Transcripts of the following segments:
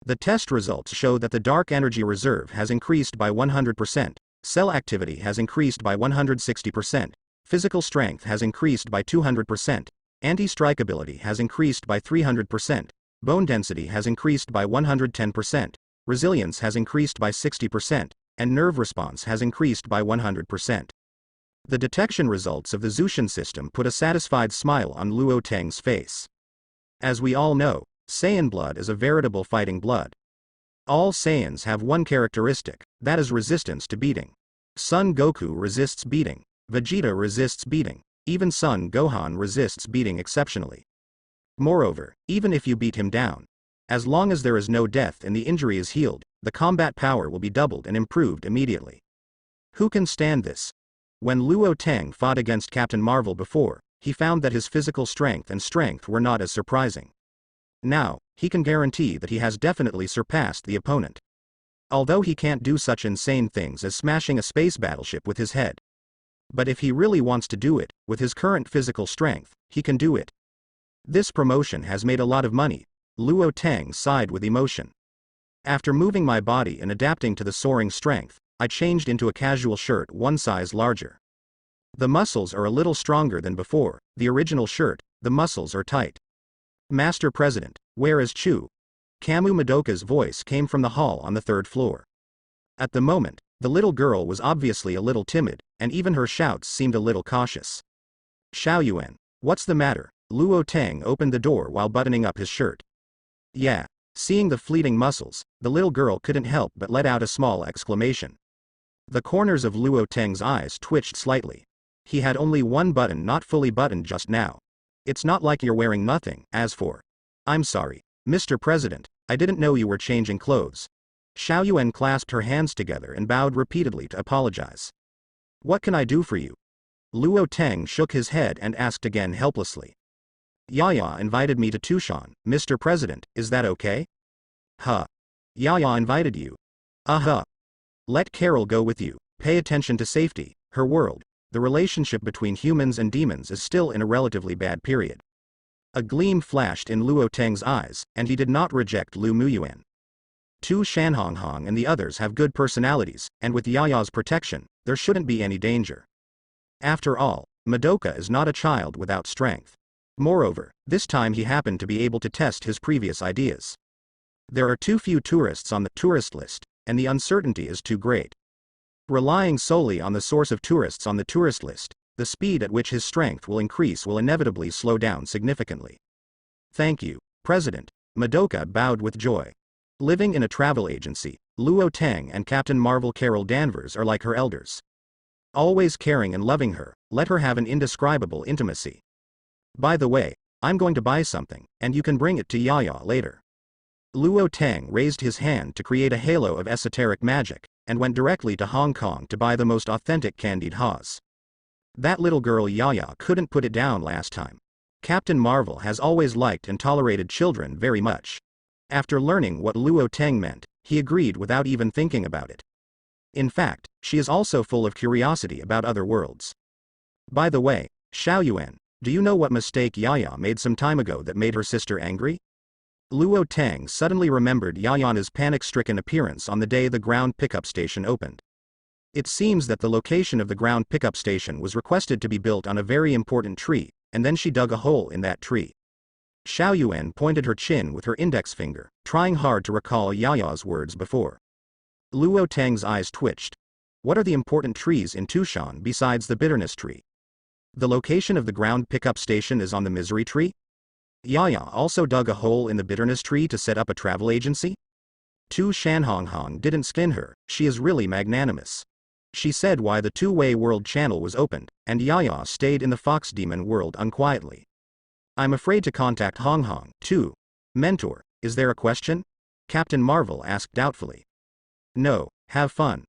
The test results show that the dark energy reserve has increased by 100%, cell activity has increased by 160%, physical strength has increased by 200%, anti-strike ability has increased by 300%, bone density has increased by 110%, resilience has increased by 60%, and nerve response has increased by 100%. The detection results of the Zushin system put a satisfied smile on Luo Teng's face. As we all know, Saiyan blood is a veritable fighting blood. All Saiyans have one characteristic, that is resistance to beating. Son Goku resists beating, Vegeta resists beating, even Son Gohan resists beating exceptionally. Moreover, even if you beat him down, as long as there is no death and the injury is healed, the combat power will be doubled and improved immediately. Who can stand this? When Luo Teng fought against Captain Marvel before, he found that his physical strength and strength were not as surprising. Now, he can guarantee that he has definitely surpassed the opponent. Although he can't do such insane things as smashing a space battleship with his head. But if he really wants to do it, with his current physical strength, he can do it. This promotion has made a lot of money. Luo Teng sighed with emotion. After moving my body and adapting to the soaring strength, I changed into a casual shirt one size larger. The muscles are a little stronger than before, the original shirt, the muscles are tight. Master President, where is Chu? Camu Madoka's voice came from the hall on the third floor. At the moment, the little girl was obviously a little timid, and even her shouts seemed a little cautious. Xiaoyuan, what's the matter? Luo Teng opened the door while buttoning up his shirt. Yeah. Seeing the fleeting muscles, the little girl couldn't help but let out a small exclamation. The corners of Luo Teng's eyes twitched slightly. He had only one button not fully buttoned just now. It's not like you're wearing nothing. As for, I'm sorry, Mr. President, I didn't know you were changing clothes. Xiaoyuan clasped her hands together and bowed repeatedly to apologize. What can I do for you? Luo Teng shook his head and asked again helplessly. Yaya invited me to Tushan, Mr. President, is that okay? Huh. Yaya invited you. Uh-huh. Let Carol go with you, pay attention to safety, her world, the relationship between humans and demons is still in a relatively bad period. A gleam flashed in Luo Teng's eyes, and he did not reject Lu Muyuan. Tu Shanhonghong and the others have good personalities, and with Yaya's protection, there shouldn't be any danger. After all, Madoka is not a child without strength. Moreover, this time he happened to be able to test his previous ideas. There are too few tourists on the tourist list, and the uncertainty is too great. Relying solely on the source of tourists on the tourist list, the speed at which his strength will increase will inevitably slow down significantly. Thank you, President. Madoka bowed with joy. Living in a travel agency, Luo Teng and Captain Marvel Carol Danvers are like her elders. Always caring and loving her, let her have an indescribable intimacy. By the way, I'm going to buy something, and you can bring it to Yaya later. Luo Teng raised his hand to create a halo of esoteric magic, and went directly to Hong Kong to buy the most authentic candied haws. That little girl Yaya couldn't put it down last time. Captain Marvel has always liked and tolerated children very much. After learning what Luo Teng meant, he agreed without even thinking about it. In fact, she is also full of curiosity about other worlds. By the way, Xiaoyuan, do you know what mistake Yaya made some time ago that made her sister angry? Luo Teng suddenly remembered Yaya's panic-stricken appearance on the day the ground pickup station opened. It seems that the location of the ground pickup station was requested to be built on a very important tree, and then she dug a hole in that tree. Xiaoyuan pointed her chin with her index finger, trying hard to recall Yaya's words before. Luo Teng's eyes twitched. What are the important trees in Tushan besides the bitterness tree? The location of the ground pickup station is on the misery tree? Yaya also dug a hole in the bitterness tree to set up a travel agency? Tu Shanhonghong didn't skin her, she is really magnanimous. She said why the two-way world channel was opened, and Yaya stayed in the fox demon world unquietly. I'm afraid to contact Hong Hong, too. Mentor, is there a question? Captain Marvel asked doubtfully. No, have fun.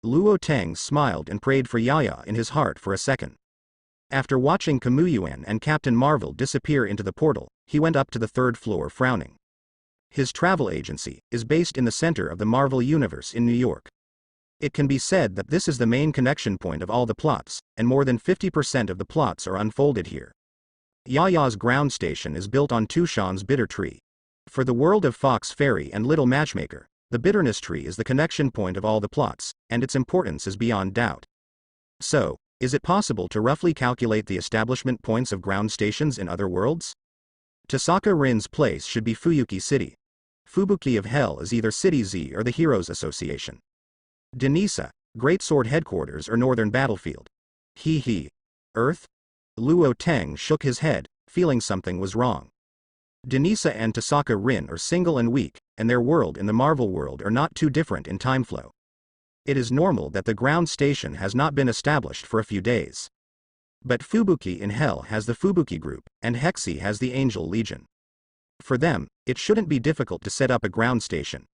Luo Teng smiled and prayed for Yaya in his heart for a second. After watching Kamuyuan and Captain Marvel disappear into the portal, he went up to the third floor frowning. His travel agency is based in the center of the Marvel Universe in New York. It can be said that this is the main connection point of all the plots, and more than 50% of the plots are unfolded here. Yaya's ground station is built on Tushan's bitter tree. For the world of Fox Fairy and Little Matchmaker, the bitterness tree is the connection point of all the plots, and its importance is beyond doubt. So, is it possible to roughly calculate the establishment points of ground stations in other worlds? Tasaka Rin's place should be Fuyuki City. Fubuki of Hell is either City Z or the Heroes Association. Denisa, Great Sword Headquarters or Northern Battlefield. He. Earth? Luo Teng shook his head, feeling something was wrong. Denisa and Tasaka Rin are single and weak, and their world and the Marvel world are not too different in time flow. It is normal that the ground station has not been established for a few days. But Fubuki in Hell has the Fubuki Group, and Hexi has the Angel Legion. For them, it shouldn't be difficult to set up a ground station.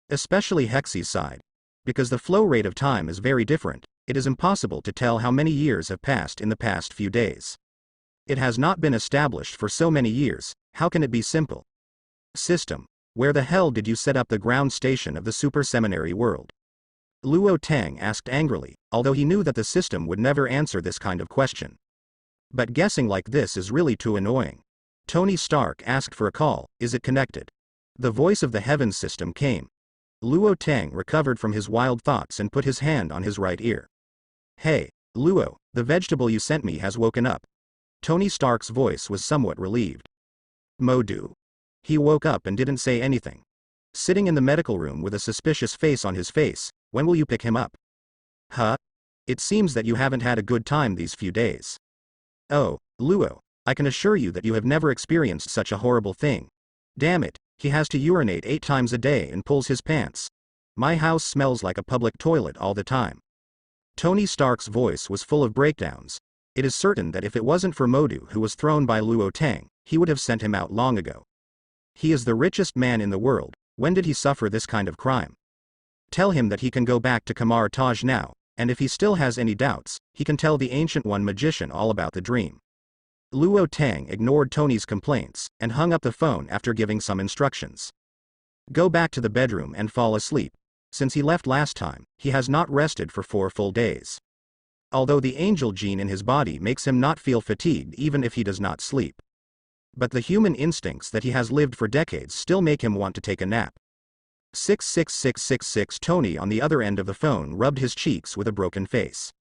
Especially Hexi's side. Because the flow rate of time is very different, it is impossible to tell how many years have passed in the past few days. It has not been established for so many years, how can it be simple? System. Where the hell did you set up the ground station of the Super Seminary world? Luo Tang asked angrily, although he knew that the system would never answer this kind of question. But guessing like this is really too annoying. Tony Stark asked for a call, is it connected? The voice of the Heavens system came. Luo Tang recovered from his wild thoughts and put his hand on his right ear. Hey, Luo, the vegetable you sent me has woken up. Tony Stark's voice was somewhat relieved. Modu. He woke up and didn't say anything. Sitting in the medical room with a suspicious face on his face, when will you pick him up? Huh? It seems that you haven't had a good time these few days. Oh, Luo, I can assure you that you have never experienced such a horrible thing. Damn it, he has to urinate 8 times a day and pulls his pants. My house smells like a public toilet all the time. Tony Stark's voice was full of breakdowns. It is certain that if it wasn't for Modu who was thrown by Luo Tang, he would have sent him out long ago. He is the richest man in the world, when did he suffer this kind of crime? Tell him that he can go back to Kamar Taj now, and if he still has any doubts, he can tell the Ancient One magician all about the dream. Luo Tang ignored Tony's complaints, and hung up the phone after giving some instructions. Go back to the bedroom and fall asleep. Since he left last time, he has not rested for 4 full days. Although the angel gene in his body makes him not feel fatigued even if he does not sleep. But the human instincts that he has lived for decades still make him want to take a nap. 66666. Tony on the other end of the phone rubbed his cheeks with a broken face.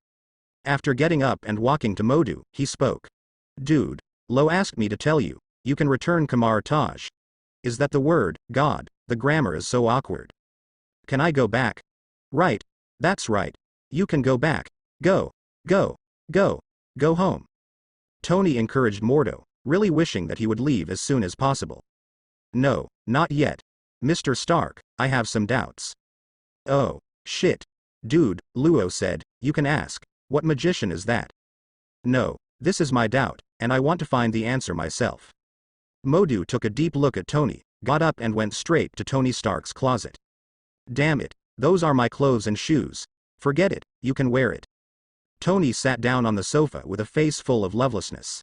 After getting up and walking to Modu, he spoke. Dude, Lo asked me to tell you, you can return Kamar Taj. Is that the word, God, the grammar is so awkward. Can I go back? Right, that's right, you can go back, go home. Tony encouraged Mordo, really wishing that he would leave as soon as possible. No, not yet. Mr. Stark, I have some doubts. Oh, shit. Dude, Luo said, you can ask, what magician is that? No, this is my doubt, and I want to find the answer myself. Modu took a deep look at Tony, got up and went straight to Tony Stark's closet. Damn it, those are my clothes and shoes. Forget it, you can wear it. Tony sat down on the sofa with a face full of lovelessness.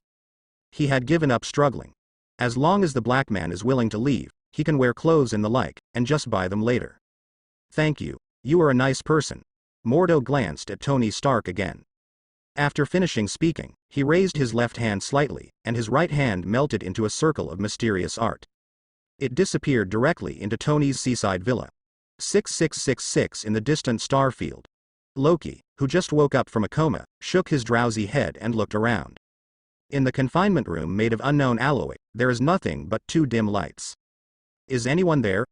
He had given up struggling. As long as the black man is willing to leave, he can wear clothes and the like, and just buy them later. Thank you, you are a nice person. Mordo glanced at Tony Stark again. After finishing speaking, he raised his left hand slightly, and his right hand melted into a circle of mysterious art. It disappeared directly into Tony's seaside villa. 6666 in the distant star field. Loki, who just woke up from a coma, shook his drowsy head and looked around. In the confinement room made of unknown alloy, there is nothing but 2 dim lights. Is anyone there?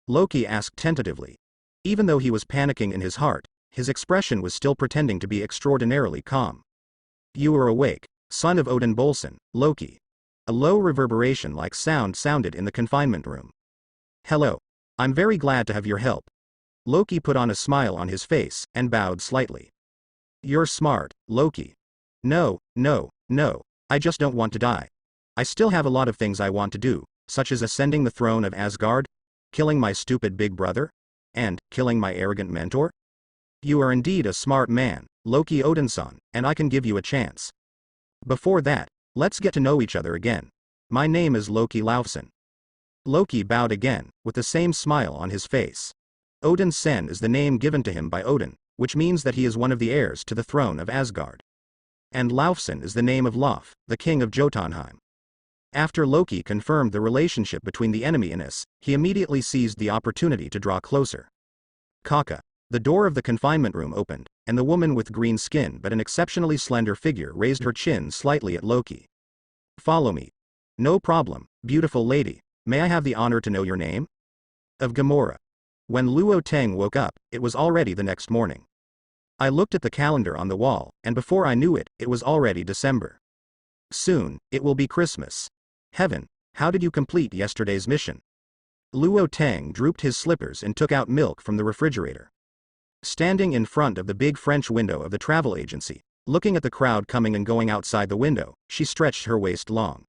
Loki asked tentatively. Even though he was panicking in his heart, his expression was still pretending to be extraordinarily calm. You are awake, son of Odin Bolson, Loki. A low reverberation-like sound sounded in the confinement room. Hello. I'm very glad to have your help. Loki put on a smile on his face, and bowed slightly. You're smart, Loki. No, I just don't want to die. I still have a lot of things I want to do, such as ascending the throne of Asgard, killing my stupid big brother, and killing my arrogant mentor. You are indeed a smart man, Loki Odinson, and I can give you a chance. Before that, let's get to know each other again. My name is Loki Laufsen. Loki bowed again, with the same smile on his face. Odin Sen is the name given to him by Odin, which means that he is one of the heirs to the throne of Asgard. And Laufsen is the name of Lof, the king of Jotunheim. After Loki confirmed the relationship between the enemy and us, he immediately seized the opportunity to draw closer. Kaka. The door of the confinement room opened, and the woman with green skin but an exceptionally slender figure raised her chin slightly at Loki. Follow me. No problem, beautiful lady. May I have the honor to know your name? Of Gamora. When Luo Tang woke up, it was already the next morning. I looked at the calendar on the wall, and before I knew it, it was already December. Soon, it will be Christmas. Heaven, how did you complete yesterday's mission? Luo Tang drooped his slippers and took out milk from the refrigerator. Standing in front of the big French window of the travel agency, looking at the crowd coming and going outside the window, she stretched her waist long.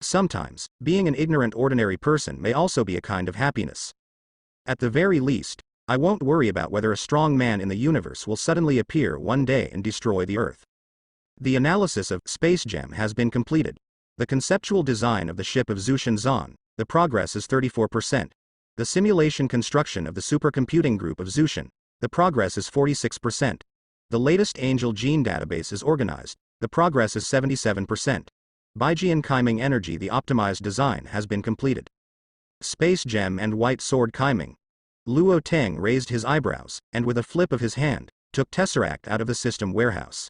Sometimes, being an ignorant ordinary person may also be a kind of happiness. At the very least, I won't worry about whether a strong man in the universe will suddenly appear one day and destroy the Earth. The analysis of Space Gem has been completed. The conceptual design of the ship of Zushin Zan, the progress is 34%. The simulation construction of the supercomputing group of Zushin, the progress is 46%. The latest Angel Gene database is organized, the progress is 77%. Baijian Kaiming Energy, the optimized design has been completed. Space Gem and White Sword Kaiming. Luo Tang raised his eyebrows, and with a flip of his hand, took Tesseract out of the system warehouse.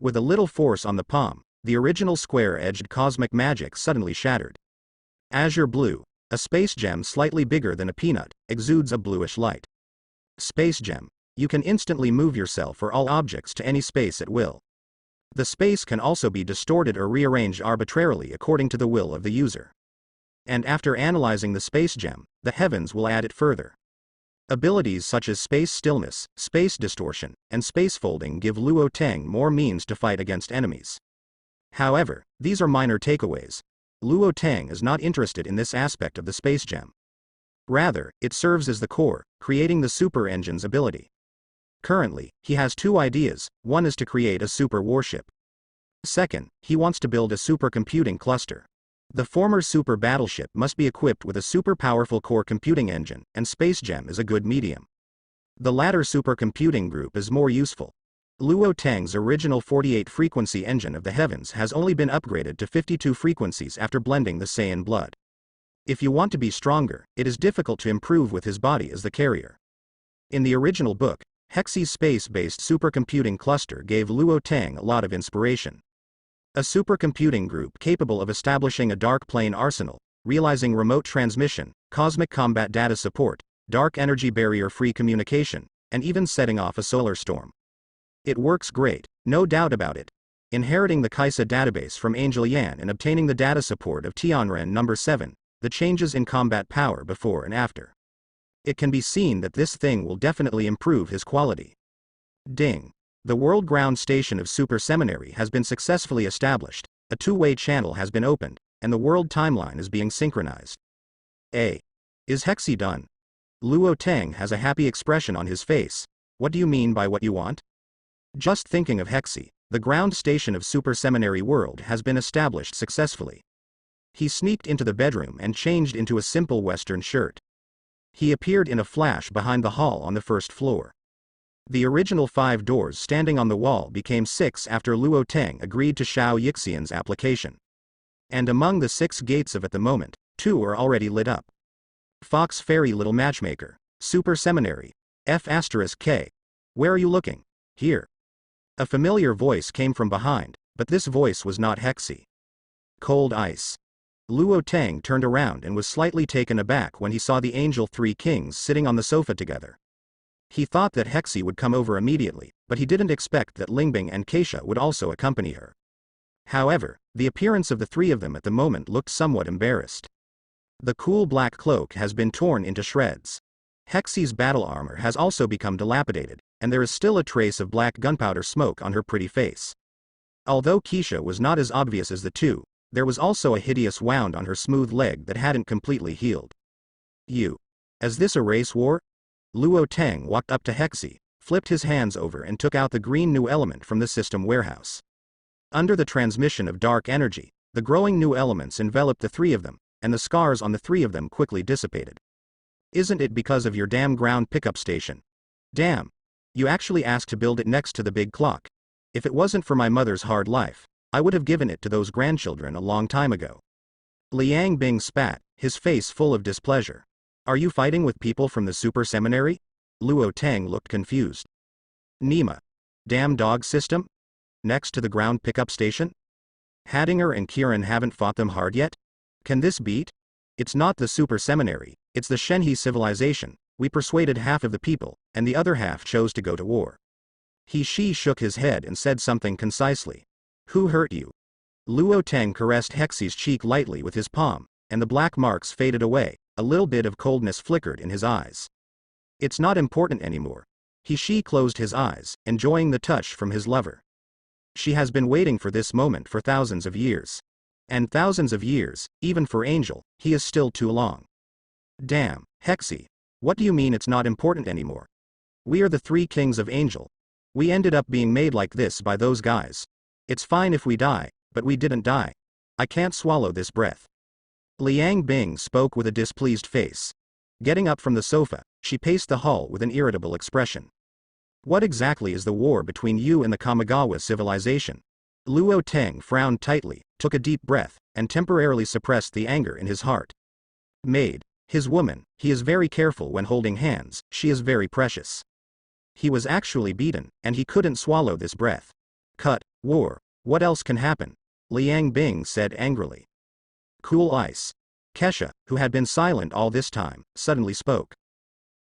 With a little force on the palm, the original square-edged cosmic magic suddenly shattered. Azure Blue, a space gem slightly bigger than a peanut, exudes a bluish light. Space Gem. You can instantly move yourself or all objects to any space at will. The space can also be distorted or rearranged arbitrarily according to the will of the user. And after analyzing the Space Gem, the heavens will add it further. Abilities such as space stillness, space distortion, and space folding give Luo Tang more means to fight against enemies. However, these are minor takeaways. Luo Tang is not interested in this aspect of the Space Gem. Rather, it serves as the core, creating the super engine's ability. Currently, he has two ideas. One is to create a super warship. Second, he wants to build a supercomputing cluster. The former super battleship must be equipped with a super powerful core computing engine, and Space Gem is a good medium. The latter supercomputing group is more useful. Luo Tang's original 48-frequency engine of the heavens has only been upgraded to 52 frequencies after blending the Saiyan blood. If you want to be stronger, it is difficult to improve with his body as the carrier. In the original book, Hexy's space-based supercomputing cluster gave Luo Tang a lot of inspiration. A supercomputing group capable of establishing a dark plane arsenal, realizing remote transmission, cosmic combat data support, dark energy barrier-free communication, and even setting off a solar storm. It works great, no doubt about it. Inheriting the Kaisa database from Angel Yan and obtaining the data support of Tianren number 7, the changes in combat power before and after. It can be seen that this thing will definitely improve his quality. Ding. The World Ground Station of Super Seminary has been successfully established, a two-way channel has been opened, and the world timeline is being synchronized. Is Hexy done? Luo Tang has a happy expression on his face. What do you mean by what you want? Just thinking of Hexy, the ground station of Super Seminary World has been established successfully. He sneaked into the bedroom and changed into a simple Western shirt. He appeared in a flash behind the hall on the first floor. The original 5 doors standing on the wall became 6 after Luo Tang agreed to Xiao Yixian's application. And among the 6 gates of at the moment, 2 are already lit up. Fox Fairy Little Matchmaker, Super Seminary, F*K. Where are you looking? Here. A familiar voice came from behind, but this voice was not Hexy. Cold ice. Luo Tang turned around and was slightly taken aback when he saw the Angel 3 Kings sitting on the sofa together. He thought that Hexy would come over immediately, but he didn't expect that Lingbing and Keisha would also accompany her. However, the appearance of the 3 of them at the moment looked somewhat embarrassed. The cool black cloak has been torn into shreds. Hexy's battle armor has also become dilapidated, and there is still a trace of black gunpowder smoke on her pretty face. Although Keisha was not as obvious as the 2, there was also a hideous wound on her smooth leg that hadn't completely healed. Is this a race war? Luo Tang walked up to Hexy, flipped his hands over and took out the green new element from the system warehouse. Under the transmission of dark energy, the growing new elements enveloped the 3 of them, and the scars on the 3 of them quickly dissipated. Isn't it because of your damn ground pickup station? Damn. You actually asked to build it next to the big clock. If it wasn't for my mother's hard life, I would have given it to those grandchildren a long time ago. Liang Bing spat, his face full of displeasure. Are you fighting with people from the super seminary? Luo Tang looked confused. Nima. Damn dog system? Next to the ground pickup station? Hadinger and Kieran haven't fought them hard yet? Can this beat? It's not the super seminary, it's the Shenhe civilization. We persuaded half of the people, and the other half chose to go to war. He shook his head and said something concisely. Who hurt you? Luo Tang caressed Hexie's cheek lightly with his palm, and the black marks faded away, a little bit of coldness flickered in his eyes. It's not important anymore. He closed his eyes, enjoying the touch from his lover. She has been waiting for this moment for thousands of years. And thousands of years, even for Angel, he is still too long. Damn, Hexie. What do you mean it's not important anymore? We are the three kings of Angel. We ended up being made like this by those guys. It's fine if we die, but we didn't die. I can't swallow this breath. Liang Bing spoke with a displeased face. Getting up from the sofa, she paced the hall with an irritable expression. What exactly is the war between you and the Kamigawa civilization? Luo Tang frowned tightly, took a deep breath, and temporarily suppressed the anger in his heart. Maid. His woman, he is very careful when holding hands, she is very precious. He was actually beaten, and he couldn't swallow this breath. Cut, war, what else can happen? Liang Bing said angrily. Cool ice. Kesha, who had been silent all this time, suddenly spoke.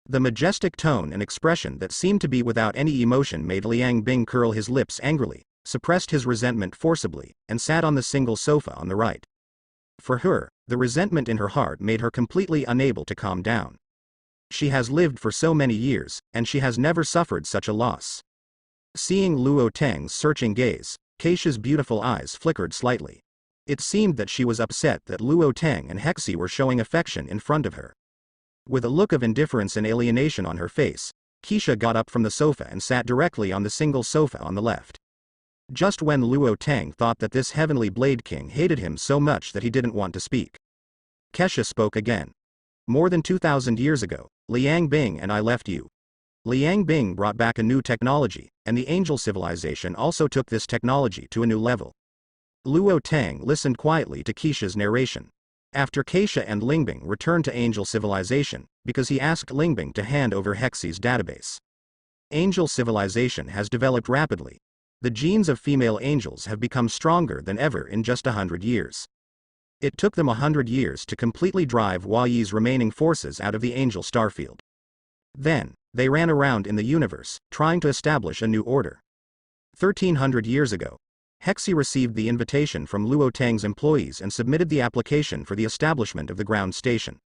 The majestic tone and expression that seemed to be without any emotion made Liang Bing curl his lips angrily, suppressed his resentment forcibly, and sat on the single sofa on the right. For her, the resentment in her heart made her completely unable to calm down. She has lived for so many years, and she has never suffered such a loss. Seeing Luo Tang's searching gaze, Keisha's beautiful eyes flickered slightly. It seemed that she was upset that Luo Tang and Hexie were showing affection in front of her. With a look of indifference and alienation on her face, Keisha got up from the sofa and sat directly on the single sofa on the left. Just when Luo Tang thought that this heavenly Blade King hated him so much that he didn't want to speak. Kesha spoke again. More than 2,000 years ago, Liang Bing and I left you. Liang Bing brought back a new technology, and the Angel civilization also took this technology to a new level. Luo Tang listened quietly to Keisha's narration. After Keisha and Lingbing returned to Angel civilization, because he asked Lingbing to hand over Hexie's database. Angel civilization has developed rapidly. The genes of female angels have become stronger than ever in just 100 years. It took them 100 years to completely drive Hua Yi's remaining forces out of the angel starfield. Then, they ran around in the universe, trying to establish a new order. 1,300 years ago, Hexie received the invitation from Luo Tang's employees and submitted the application for the establishment of the ground station.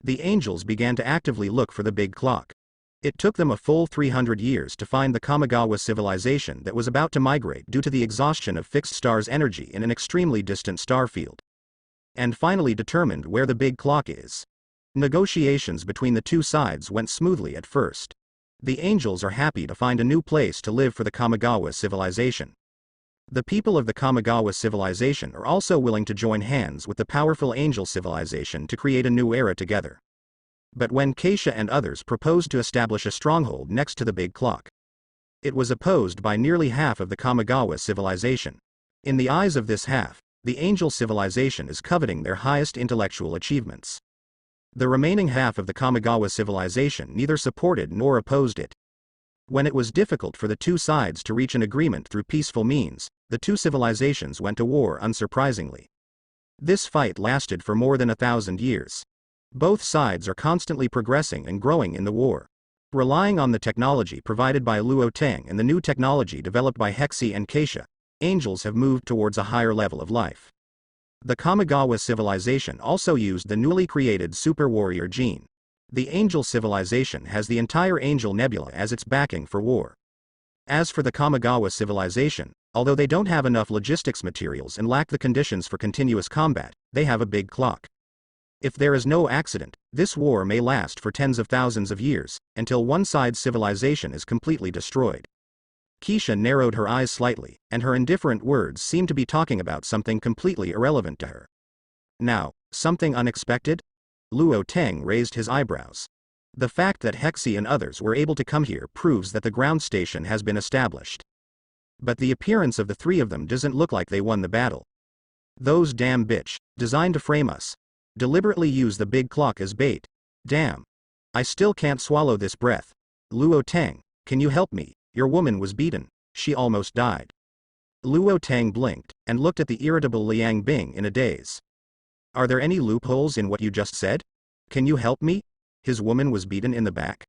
The angels began to actively look for the big clock. It took them a full 300 years to find the Kamigawa civilization that was about to migrate due to the exhaustion of fixed stars' energy in an extremely distant star field. And finally determined where the big clock is. Negotiations between the two sides went smoothly at first. The angels are happy to find a new place to live for the Kamigawa civilization. The people of the Kamigawa civilization are also willing to join hands with the powerful angel civilization to create a new era together. But when Keisha and others proposed to establish a stronghold next to the big clock, it was opposed by nearly half of the Kamigawa civilization. In the eyes of this half, the angel civilization is coveting their highest intellectual achievements. The remaining half of the Kamigawa civilization neither supported nor opposed it. When it was difficult for the two sides to reach an agreement through peaceful means, the two civilizations went to war unsurprisingly. This fight lasted for more than 1,000 years. Both sides are constantly progressing and growing in the war. Relying on the technology provided by Luo Tang and the new technology developed by Hexie and Keisha, angels have moved towards a higher level of life. The Kamigawa civilization also used the newly created Super Warrior gene. The Angel civilization has the entire Angel Nebula as its backing for war. As for the Kamigawa civilization, although they don't have enough logistics materials and lack the conditions for continuous combat, they have a big clock. If there is no accident, this war may last for tens of thousands of years, until one side's civilization is completely destroyed. Keisha narrowed her eyes slightly, and her indifferent words seemed to be talking about something completely irrelevant to her. Now, something unexpected? Luo Tang raised his eyebrows. The fact that Hexie and others were able to come here proves that the ground station has been established. But the appearance of the three of them doesn't look like they won the battle. Those damn bitch, designed to frame us. Deliberately use the big clock as bait. Damn. I still can't swallow this breath. Luo Tang, can you help me? Your woman was beaten. She almost died. Luo Tang blinked, and looked at the irritable Liang Bing in a daze. Are there any loopholes in what you just said? Can you help me? His woman was beaten in the back?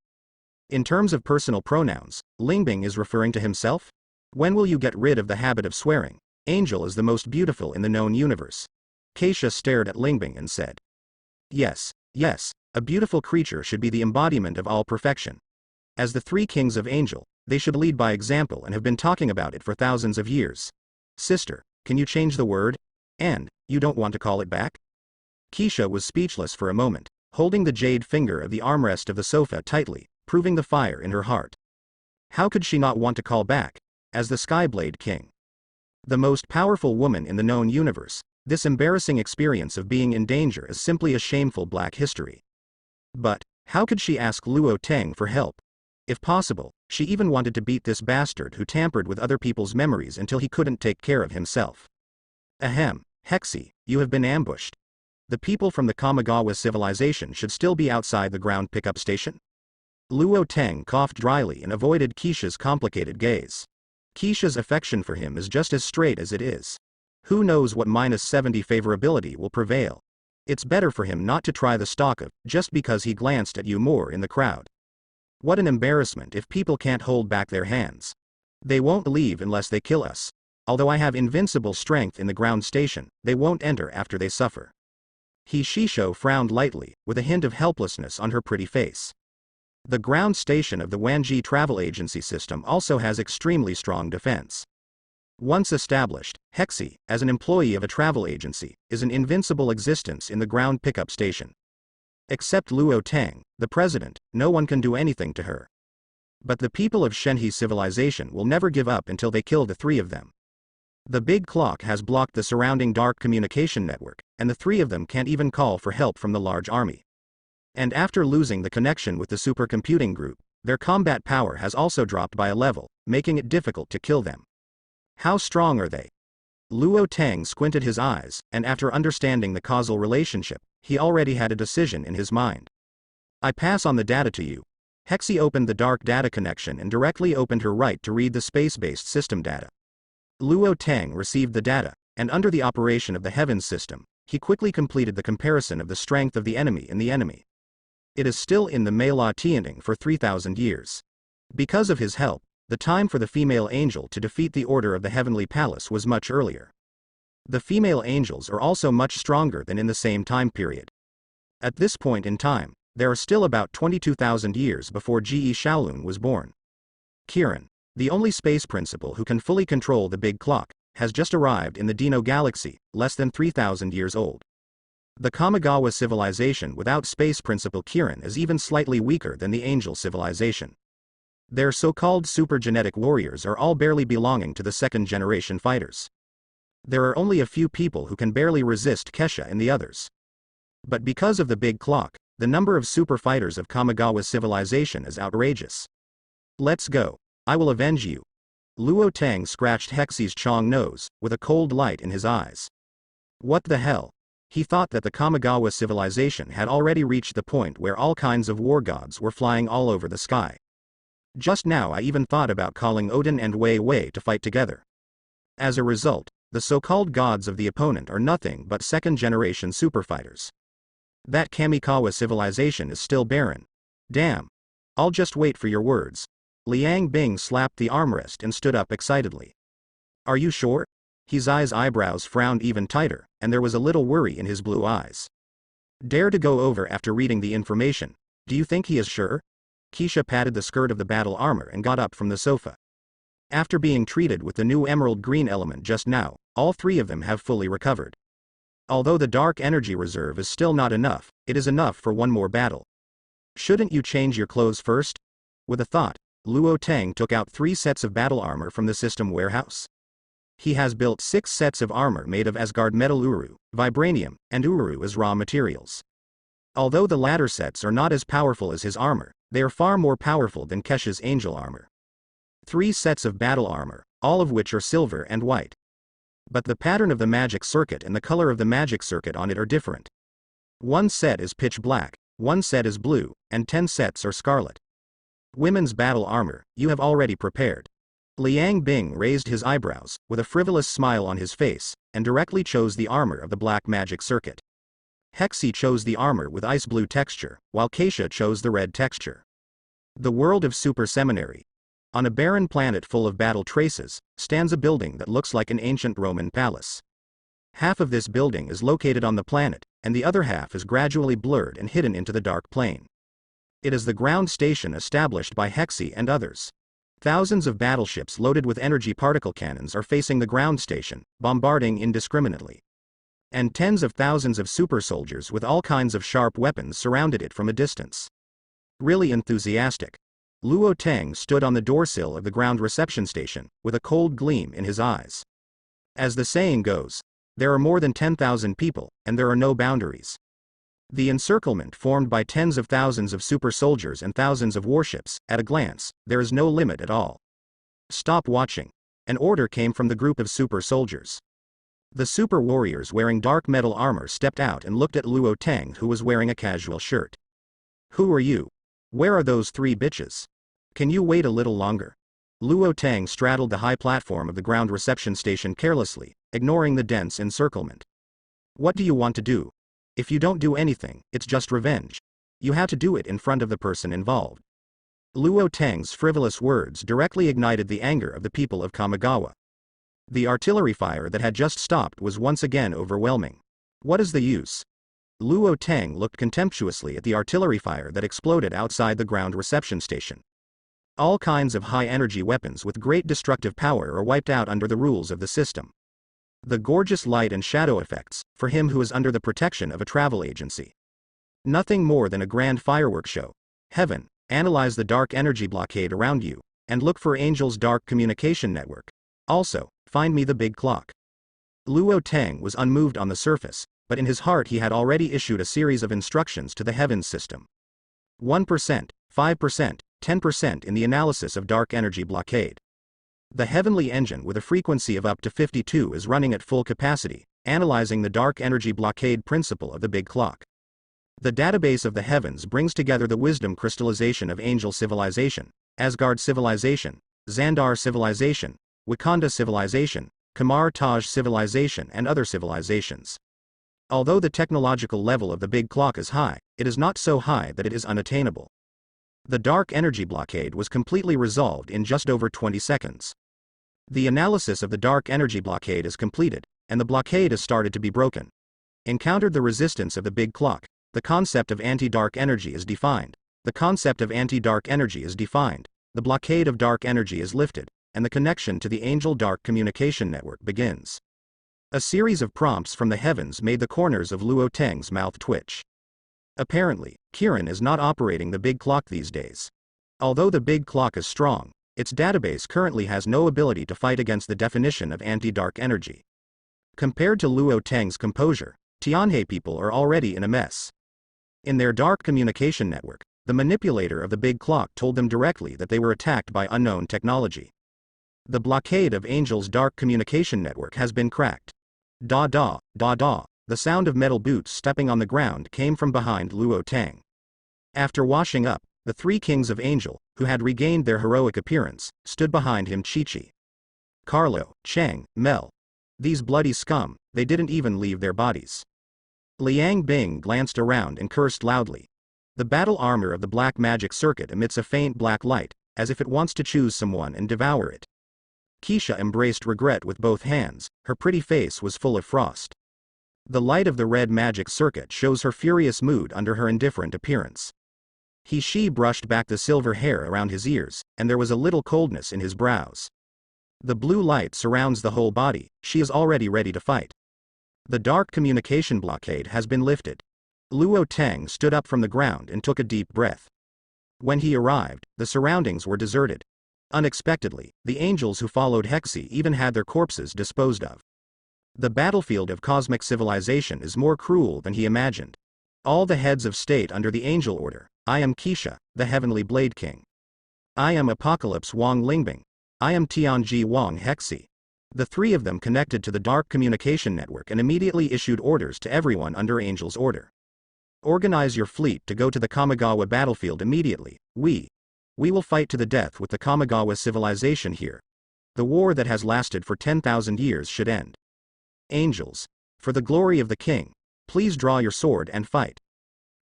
In terms of personal pronouns, Lingbing is referring to himself? When will you get rid of the habit of swearing? Angel is the most beautiful in the known universe. Keisha stared at Lingbing and said. Yes, yes, a beautiful creature should be the embodiment of all perfection. As the three kings of Angel, they should lead by example and have been talking about it for thousands of years. Sister, can you change the word? And, you don't want to call it back? Keisha was speechless for a moment, holding the jade finger of the armrest of the sofa tightly, proving the fire in her heart. How could she not want to call back? As the Skyblade King, the most powerful woman in the known universe, this embarrassing experience of being in danger is simply a shameful black history. But, how could she ask Luo Tang for help? If possible, she even wanted to beat this bastard who tampered with other people's memories until he couldn't take care of himself. Ahem, Hexy, you have been ambushed. The people from the Kamigawa civilization should still be outside the ground pickup station? Luo Tang coughed dryly and avoided Keisha's complicated gaze. Keisha's affection for him is just as straight as it is. Who knows what -70 favorability will prevail? It's better for him not to try the stock of, just because he glanced at you more in the crowd. What an embarrassment if people can't hold back their hands. They won't leave unless they kill us. Although I have invincible strength in the ground station, they won't enter after they suffer. Shisho frowned lightly, with a hint of helplessness on her pretty face. The ground station of the Wanji travel agency system also has extremely strong defense. Once established, Hexy, as an employee of a travel agency, is an invincible existence in the ground pickup station. Except Luo Tang, the president, no one can do anything to her. But the people of Shenhe civilization will never give up until they kill the three of them. The big clock has blocked the surrounding dark communication network, and the three of them can't even call for help from the large army. And after losing the connection with the supercomputing group, their combat power has also dropped by a level, making it difficult to kill them. How strong are they? Luo Tang squinted his eyes, and after understanding the causal relationship, he already had a decision in his mind. I pass on the data to you. Hexy opened the dark data connection and directly opened her right to read the space-based system data. Luo Tang received the data, and under the operation of the Heavens system, he quickly completed the comparison of the strength of the enemy in the enemy. It is still in the Mela Tianting for 3,000 years. Because of his help, the time for the female angel to defeat the Order of the Heavenly Palace was much earlier. The female angels are also much stronger than in the same time period. At this point in time, there are still about 22,000 years before Ge Shaolun was born. Kiran, the only space principal who can fully control the big clock, has just arrived in the Dino Galaxy, less than 3,000 years old. The Kamigawa civilization without space principal Kiran is even slightly weaker than the angel civilization. Their so-called supergenetic warriors are all barely belonging to the second-generation fighters. There are only a few people who can barely resist Kesha and the others. But because of the big clock, the number of super fighters of Kamigawa civilization is outrageous. Let's go. I will avenge you. Luo Tang scratched Hexy's Chong nose, with a cold light in his eyes. What the hell? He thought that the Kamigawa civilization had already reached the point where all kinds of war gods were flying all over the sky. Just now I even thought about calling Odin and Wei Wei to fight together. As a result, the so-called gods of the opponent are nothing but second-generation superfighters. That Kamikawa civilization is still barren. Damn. I'll just wait for your words. Liang Bing slapped the armrest and stood up excitedly. Are you sure? His eyebrows frowned even tighter, and there was a little worry in his blue eyes. Dare to go over after reading the information. Do you think he is sure? Keisha patted the skirt of the battle armor and got up from the sofa. After being treated with the new emerald green element just now, all three of them have fully recovered. Although the dark energy reserve is still not enough, it is enough for one more battle. Shouldn't you change your clothes first? With a thought, Luo Tang took out 3 sets of battle armor from the system warehouse. He has built 6 sets of armor made of Asgard metal Uru, vibranium, and Uru as raw materials. Although the latter sets are not as powerful as his armor, they are far more powerful than Kesha's angel armor. 3 sets of battle armor, all of which are silver and white. But the pattern of the magic circuit and the color of the magic circuit on it are different. One set is pitch black, one set is blue, and 10 sets are scarlet. Women's battle armor, you have already prepared. Liang Bing raised his eyebrows, with a frivolous smile on his face, and directly chose the armor of the black magic circuit. Hexi chose the armor with ice blue texture, while Keisha chose the red texture. The world of Super Seminary. On a barren planet full of battle traces, stands a building that looks like an ancient Roman palace. Half of this building is located on the planet, and the other half is gradually blurred and hidden into the dark plane. It is the ground station established by Hexi and others. Thousands of battleships loaded with energy particle cannons are facing the ground station, bombarding indiscriminately. And tens of thousands of super soldiers with all kinds of sharp weapons surrounded it from a distance. Really enthusiastic. Luo Teng stood on the doorsill of the ground reception station, with a cold gleam in his eyes. As the saying goes, there are more than 10,000 people, and there are no boundaries. The encirclement formed by tens of thousands of super soldiers and thousands of warships, at a glance, there is no limit at all. Stop watching. An order came from the group of super soldiers. The super warriors wearing dark metal armor stepped out and looked at Luo Teng, who was wearing a casual shirt. Who are you? Where are those 3 bitches? Can you wait a little longer? Luo Teng straddled the high platform of the ground reception station carelessly, ignoring the dense encirclement. What do you want to do? If you don't do anything, it's just revenge. You have to do it in front of the person involved. Luo Teng's frivolous words directly ignited the anger of the people of Kamigawa. The artillery fire that had just stopped was once again overwhelming. What is the use? Luo Teng looked contemptuously at the artillery fire that exploded outside the ground reception station. All kinds of high-energy weapons with great destructive power are wiped out under the rules of the system. The gorgeous light and shadow effects, for him who is under the protection of a travel agency. Nothing more than a grand fireworks show. Heaven, analyze the dark energy blockade around you, and look for Angel's dark communication network. Also, find me the big clock. Luo Teng was unmoved on the surface, but in his heart he had already issued a series of instructions to the Heavens system. 1%, 5%, 10% in the analysis of dark energy blockade. The heavenly engine with a frequency of up to 52 is running at full capacity, analyzing the dark energy blockade principle of the big clock. The database of the heavens brings together the wisdom crystallization of Angel civilization, Asgard civilization, Xandar civilization, Wakanda civilization, Kamar Taj civilization and other civilizations. Although the technological level of the big clock is high, it is not so high that it is unattainable. The dark energy blockade was completely resolved in just over 20 seconds. The analysis of the dark energy blockade is completed, and the blockade has started to be broken. Encountered the resistance of the big clock, the concept of anti-dark energy is defined. The concept of anti-dark energy is defined, the blockade of dark energy is lifted, and the connection to the Angel Dark Communication Network begins. A series of prompts from the heavens made the corners of Luo Teng's mouth twitch. Apparently, Kirin is not operating the big clock these days. Although the big clock is strong, its database currently has no ability to fight against the definition of anti-dark energy. Compared to Luo Teng's composure, Tianhe people are already in a mess. In their dark communication network, the manipulator of the big clock told them directly that they were attacked by unknown technology. The blockade of Angel's dark communication network has been cracked. Da da, da da. The sound of metal boots stepping on the ground came from behind Luo Teng. After washing up, the 3 kings of Angel, who had regained their heroic appearance, stood behind him. Chi-Chi, Carlo, Cheng, Mel. These bloody scum, they didn't even leave their bodies. Liang Bing glanced around and cursed loudly. The battle armor of the black magic circuit emits a faint black light, as if it wants to choose someone and devour it. Keisha embraced regret with both hands, her pretty face was full of frost. The light of the red magic circuit shows her furious mood under her indifferent appearance. She brushed back the silver hair around his ears, and there was a little coldness in his brows. The blue light surrounds the whole body, she is already ready to fight. The dark communication blockade has been lifted. Luo Teng stood up from the ground and took a deep breath. When he arrived, the surroundings were deserted. Unexpectedly, the angels who followed Hexi even had their corpses disposed of. The battlefield of cosmic civilization is more cruel than he imagined. All the heads of state under the angel order. I am Keisha, the heavenly blade king. I am Apocalypse Wang Lingbing. I am Tianji Wang Hexi. The three of them connected to the dark communication network and immediately issued orders to everyone under Angel's order. Organize your fleet to go to the Kamigawa battlefield immediately. We will fight to the death with the Kamigawa civilization here. The war that has lasted for 10,000 years should end. Angels, for the glory of the king, please draw your sword and fight.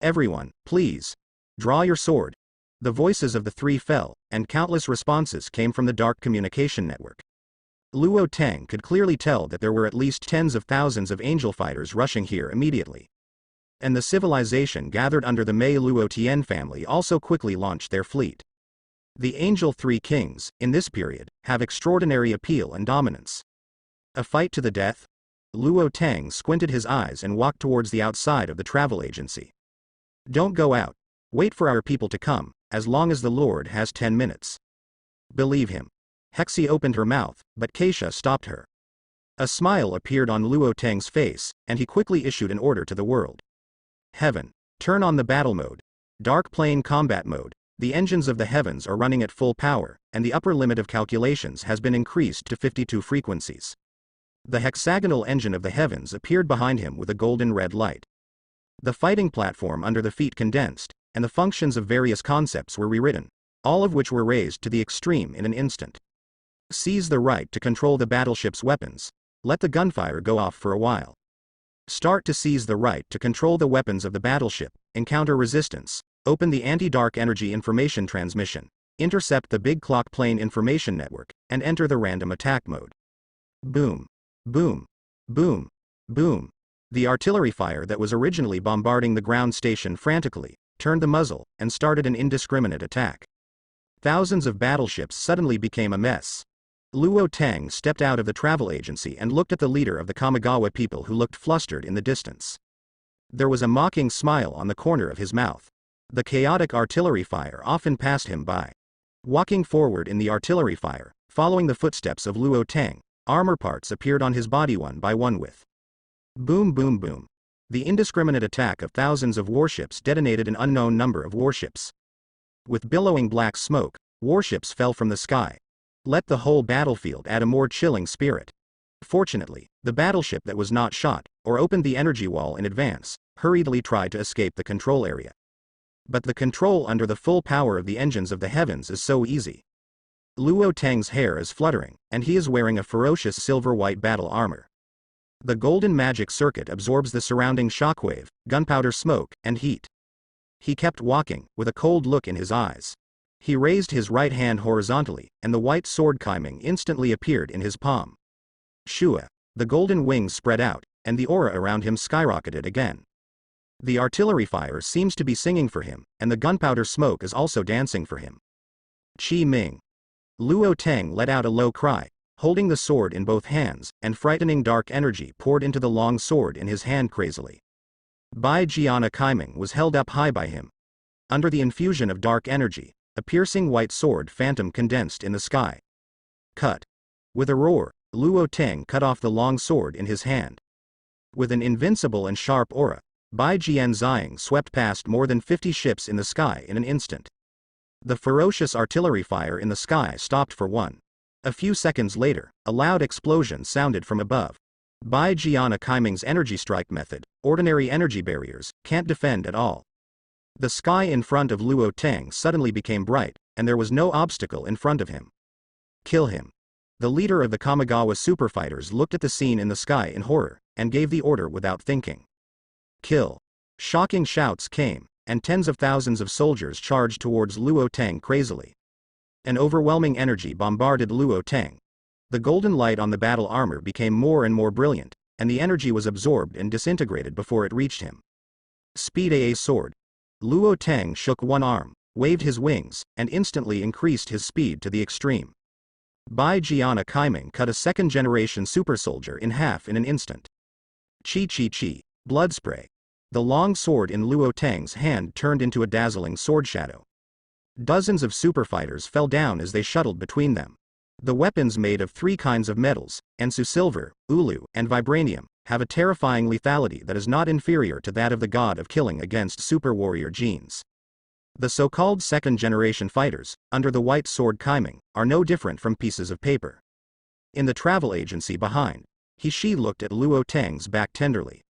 Everyone, please, draw your sword. The voices of the three fell, and countless responses came from the dark communication network. Luo Tang could clearly tell that there were at least tens of thousands of angel fighters rushing here immediately. And the civilization gathered under the Mei Luo Tian family also quickly launched their fleet. The Angel Three Kings, in this period, have extraordinary appeal and dominance. A fight to the death? Luo Tang squinted his eyes and walked towards the outside of the travel agency. Don't go out. Wait for our people to come, as long as the Lord has 10 minutes. Believe him. Hexie opened her mouth, but Keisha stopped her. A smile appeared on Luo Tang's face, and he quickly issued an order to the world. Heaven, turn on the battle mode. Dark plane combat mode. The engines of the heavens are running at full power, and the upper limit of calculations has been increased to 52 frequencies. The hexagonal engine of the heavens appeared behind him with a golden red light. The fighting platform under the feet condensed, and the functions of various concepts were rewritten, all of which were raised to the extreme in an instant. Seize the right to control the battleship's weapons. Let the gunfire go off for a while. Start to seize the right to control the weapons of the battleship, encounter resistance, open the anti-dark energy information transmission, intercept the big clock plane information network, and enter the random attack mode. Boom. Boom. Boom. Boom. The artillery fire that was originally bombarding the ground station frantically turned the muzzle and started an indiscriminate attack. Thousands of battleships suddenly became a mess. Luo Tang stepped out of the travel agency and looked at the leader of the Kamigawa people who looked flustered in the distance. There was a mocking smile on the corner of his mouth. The chaotic artillery fire often passed him by. Walking forward in the artillery fire, following the footsteps of Luo Tang, armor parts appeared on his body one by one with boom boom boom. The indiscriminate attack of thousands of warships detonated an unknown number of warships. With billowing black smoke, warships fell from the sky. Let the whole battlefield add a more chilling spirit. Fortunately, the battleship that was not shot, or opened the energy wall in advance, hurriedly tried to escape the control area. But the control under the full power of the engines of the heavens is so easy. Luo Tang's hair is fluttering, and he is wearing a ferocious silver-white battle armor. The golden magic circuit absorbs the surrounding shockwave, gunpowder smoke, and heat. He kept walking, with a cold look in his eyes. He raised his right hand horizontally, and the white sword Kaiming instantly appeared in his palm. Shua. The golden wings spread out, and the aura around him skyrocketed again. The artillery fire seems to be singing for him, and the gunpowder smoke is also dancing for him. Qi Ming. Luo Tang let out a low cry, holding the sword in both hands, and frightening dark energy poured into the long sword in his hand crazily. Bai Jiana Kaiming was held up high by him. Under the infusion of dark energy, a piercing white sword phantom condensed in the sky. Cut. With a roar, Luo Tang cut off the long sword in his hand. With an invincible and sharp aura, Bai Jian Ziying swept past more than 50 ships in the sky in an instant. The ferocious artillery fire in the sky stopped for one. A few seconds later, a loud explosion sounded from above. Bai Jiana Kaiming's energy strike method, ordinary energy barriers, can't defend at all. The sky in front of Luo Tang suddenly became bright, and there was no obstacle in front of him. Kill him. The leader of the Kamigawa superfighters looked at the scene in the sky in horror, and gave the order without thinking. Kill. Shocking shouts came, and tens of thousands of soldiers charged towards Luo Tang crazily. An overwhelming energy bombarded Luo Tang. The golden light on the battle armor became more and more brilliant, and the energy was absorbed and disintegrated before it reached him. Speed AA sword. Luo Tang shook one arm, waved his wings, and instantly increased his speed to the extreme. Bai Jiana Kaiming cut a second-generation super soldier in half in an instant. Chi chi chi, blood spray. The long sword in Luo Tang's hand turned into a dazzling sword shadow. Dozens of superfighters fell down as they shuttled between them. The weapons made of 3 kinds of metals, Ensu silver, Ulu, and vibranium, have a terrifying lethality that is not inferior to that of the god of killing against super warrior genes. The so-called second-generation fighters, under the white sword Kaiming, are no different from pieces of paper. In the travel agency behind, she looked at Luo Tang's back tenderly.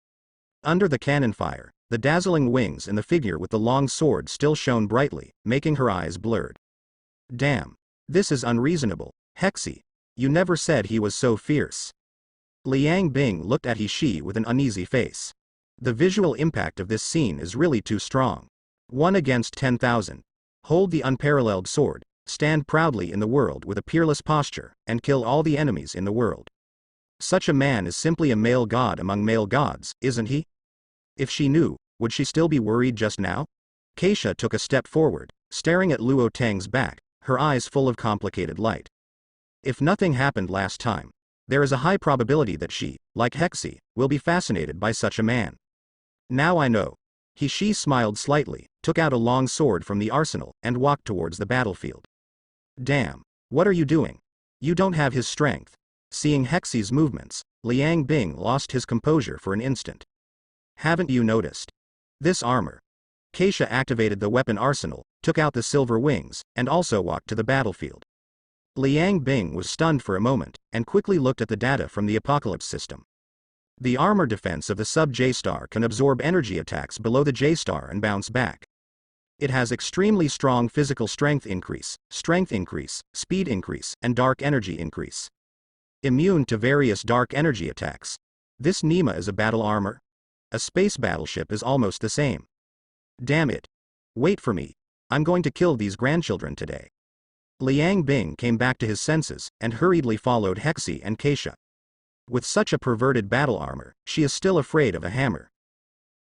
Under the cannon fire, the dazzling wings and the figure with the long sword still shone brightly, making her eyes blurred. Damn. This is unreasonable, Hexy. You never said he was so fierce. Liang Bing looked at He with an uneasy face. The visual impact of this scene is really too strong. 1 against 10,000. Hold the unparalleled sword, stand proudly in the world with a peerless posture, and kill all the enemies in the world. Such a man is simply a male god among male gods, isn't he? If she knew, would she still be worried just now? Keisha took a step forward, staring at Luo Tang's back, her eyes full of complicated light. If nothing happened last time, there is a high probability that she, like Hexy, will be fascinated by such a man. Now I know. She smiled slightly, took out a long sword from the arsenal, and walked towards the battlefield. Damn. What are you doing? You don't have his strength. Seeing Hexy's movements, Liang Bing lost his composure for an instant. Haven't you noticed? This armor. Keisha activated the weapon arsenal, took out the silver wings, and also walked to the battlefield. Liang Bing was stunned for a moment, and quickly looked at the data from the Apocalypse system. The armor defense of the sub-J-star can absorb energy attacks below the J-star and bounce back. It has extremely strong physical strength increase, speed increase, and dark energy increase. Immune to various dark energy attacks. This Nima is a battle armor? A space battleship is almost the same. Damn it. Wait for me. I'm going to kill these grandchildren today. Liang Bing came back to his senses, and hurriedly followed Hexy and Keisha. With such a perverted battle armor, she is still afraid of a hammer.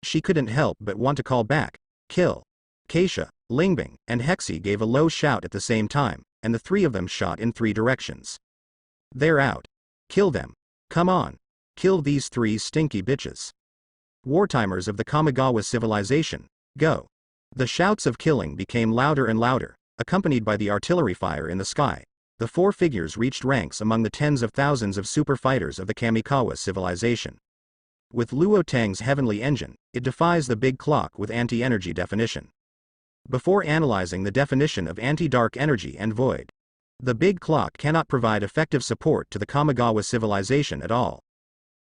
She couldn't help but want to call back, kill. Keisha, Lingbing, and Hexy gave a low shout at the same time, and the three of them shot in 3 directions. They're out. Kill them. Come on. Kill these 3 stinky bitches. Wartimers of the Kamigawa civilization, go. The shouts of killing became louder and louder, accompanied by the artillery fire in the sky. The 4 figures reached ranks among the tens of thousands of super fighters of the Kamikawa civilization. With Luo Tang's heavenly engine, it defies the big clock with anti-energy definition. Before analyzing the definition of anti-dark energy and void, the big clock cannot provide effective support to the Kamigawa civilization at all.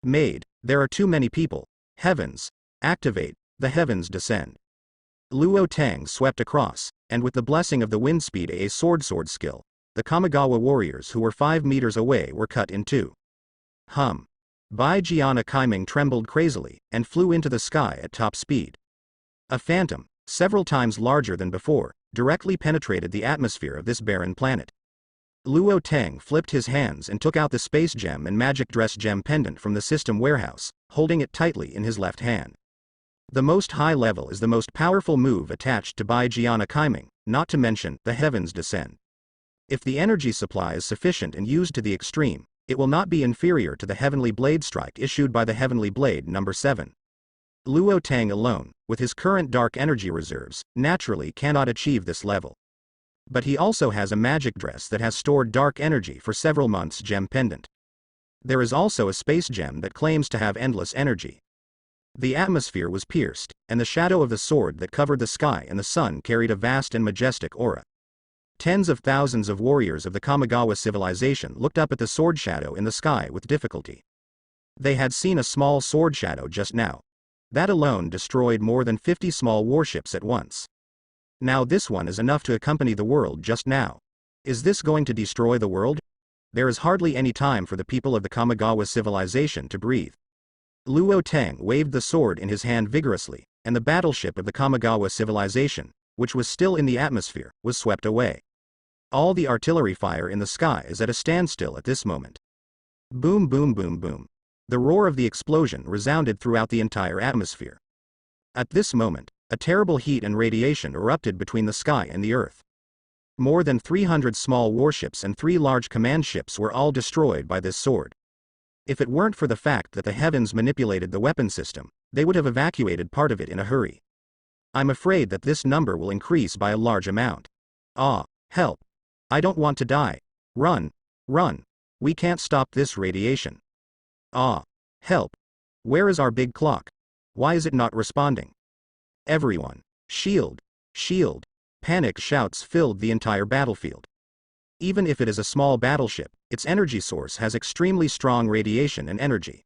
Made, there are too many people. Heavens, activate, the heavens descend. Luo Tang swept across, and with the blessing of the wind speed a sword skill, the Kamigawa warriors who were 5 meters away were cut in 2. Bai Jiana Kaiming trembled crazily, and flew into the sky at top speed. A phantom, several times larger than before, directly penetrated the atmosphere of this barren planet. Luo Tang flipped his hands and took out the space gem and magic dress gem pendant from the system warehouse, holding it tightly in his left hand. The most high level is the most powerful move attached to Bai Jiana Kaiming, not to mention, the heavens descend. If the energy supply is sufficient and used to the extreme, it will not be inferior to the Heavenly Blade strike issued by the Heavenly Blade No. 7. Luo Tang alone, with his current dark energy reserves, naturally cannot achieve this level. But he also has a magic dress that has stored dark energy for several months gem pendant. There is also a space gem that claims to have endless energy. The atmosphere was pierced, and the shadow of the sword that covered the sky and the sun carried a vast and majestic aura. Tens of thousands of warriors of the Kamigawa civilization looked up at the sword shadow in the sky with difficulty. They had seen a small sword shadow just now. That alone destroyed more than 50 small warships at once. Now this one is enough to accompany the world just now. Is this going to destroy the world? There is hardly any time for the people of the Kamigawa civilization to breathe. Luo Tang waved the sword in his hand vigorously, and the battleship of the Kamigawa civilization, which was still in the atmosphere, was swept away. All the artillery fire in the sky is at a standstill at this moment. Boom boom boom boom. The roar of the explosion resounded throughout the entire atmosphere. At this moment, a terrible heat and radiation erupted between the sky and the earth. More than 300 small warships and 3 large command ships were all destroyed by this sword. If it weren't for the fact that the heavens manipulated the weapon system, they would have evacuated part of it in a hurry. I'm afraid that this number will increase by a large amount. Ah, help. I don't want to die. Run. Run. We can't stop this radiation. Ah, help. Where is our big clock? Why is it not responding? Everyone. Shield. Shield. Panic shouts filled the entire battlefield. Even if it is a small battleship, its energy source has extremely strong radiation and energy.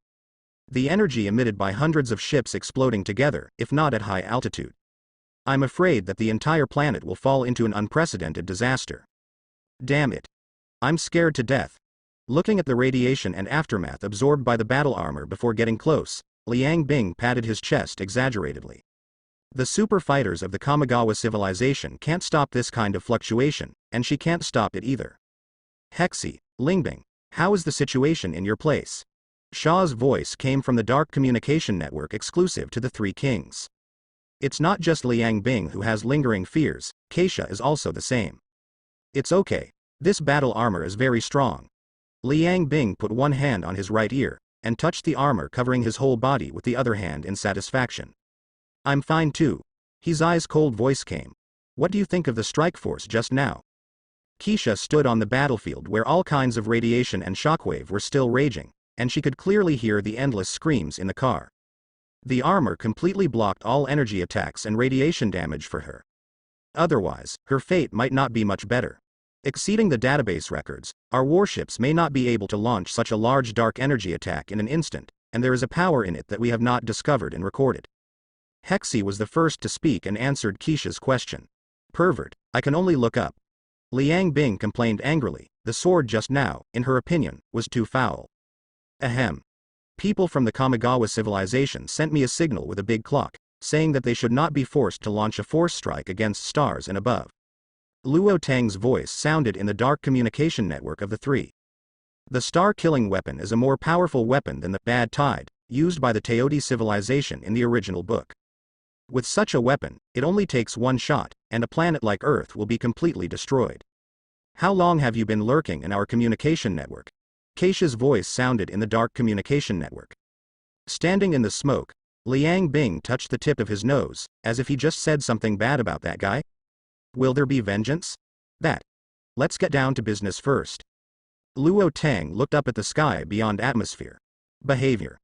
The energy emitted by hundreds of ships exploding together, if not at high altitude. I'm afraid that the entire planet will fall into an unprecedented disaster. Damn it. I'm scared to death. Looking at the radiation and aftermath absorbed by the battle armor before getting close, Liang Bing patted his chest exaggeratedly. The super fighters of the Kamigawa civilization can't stop this kind of fluctuation, and she can't stop it either. Hexi, Lingbing, how is the situation in your place? Shaw's voice came from the dark communication network exclusive to the Three Kings. It's not just Liang Bing who has lingering fears, Keisha is also the same. It's okay. This battle armor is very strong. Liang Bing put one hand on his right ear, and touched the armor covering his whole body with the other hand in satisfaction. I'm fine too. His ice cold voice came. What do you think of the strike force just now? Keisha stood on the battlefield where all kinds of radiation and shockwave were still raging, and she could clearly hear the endless screams in the car. The armor completely blocked all energy attacks and radiation damage for her. Otherwise, her fate might not be much better. Exceeding the database records, our warships may not be able to launch such a large dark energy attack in an instant, and there is a power in it that we have not discovered and recorded. Hexi was the first to speak and answered Keisha's question. Pervert, I can only look up. Liang Bing complained angrily, the sword just now, in her opinion, was too foul. Ahem. People from the Kamigawa civilization sent me a signal with a big clock, saying that they should not be forced to launch a force strike against stars and above. Luo Tang's voice sounded in the dark communication network of the three. The star-killing weapon is a more powerful weapon than the Bad Tide, used by the Teoti civilization in the original book. With such a weapon, it only takes one shot, and a planet like Earth will be completely destroyed. How long have you been lurking in our communication network? Keisha's voice sounded in the dark communication network. Standing in the smoke, Liang Bing touched the tip of his nose, as if he just said something bad about that guy. Will there be vengeance? Let's get down to business first. Luo Tang looked up at the sky beyond atmosphere. Behavior.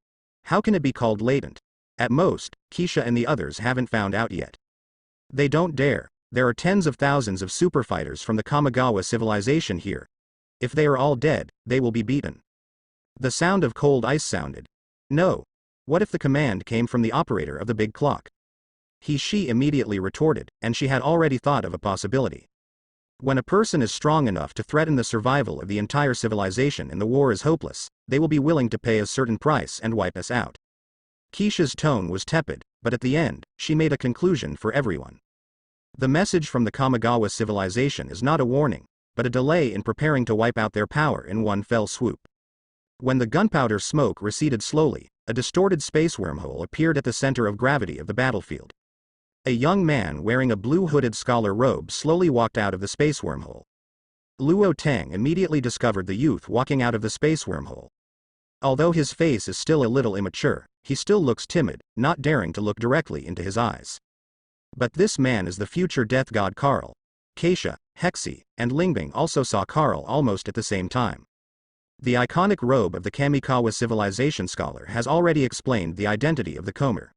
How can it be called latent? At most, Keisha and the others haven't found out yet. They don't dare. There are tens of thousands of superfighters from the Kamigawa civilization here. If they are all dead, they will be beaten. The sound of cold ice sounded. No. What if the command came from the operator of the big clock? She immediately retorted, and she had already thought of a possibility. When a person is strong enough to threaten the survival of the entire civilization and the war is hopeless, they will be willing to pay a certain price and wipe us out. Keisha's tone was tepid, but at the end, she made a conclusion for everyone. The message from the Kamigawa civilization is not a warning, but a delay in preparing to wipe out their power in one fell swoop. When the gunpowder smoke receded slowly, a distorted space wormhole appeared at the center of gravity of the battlefield. A young man wearing a blue hooded scholar robe slowly walked out of the space wormhole. Luo Tang immediately discovered the youth walking out of the space wormhole. Although his face is still a little immature, he still looks timid, not daring to look directly into his eyes. But this man is the future death god Karl. Keisha, Hexi, and Lingbing also saw Karl almost at the same time. The iconic robe of the Kamikawa civilization scholar has already explained the identity of the Comer.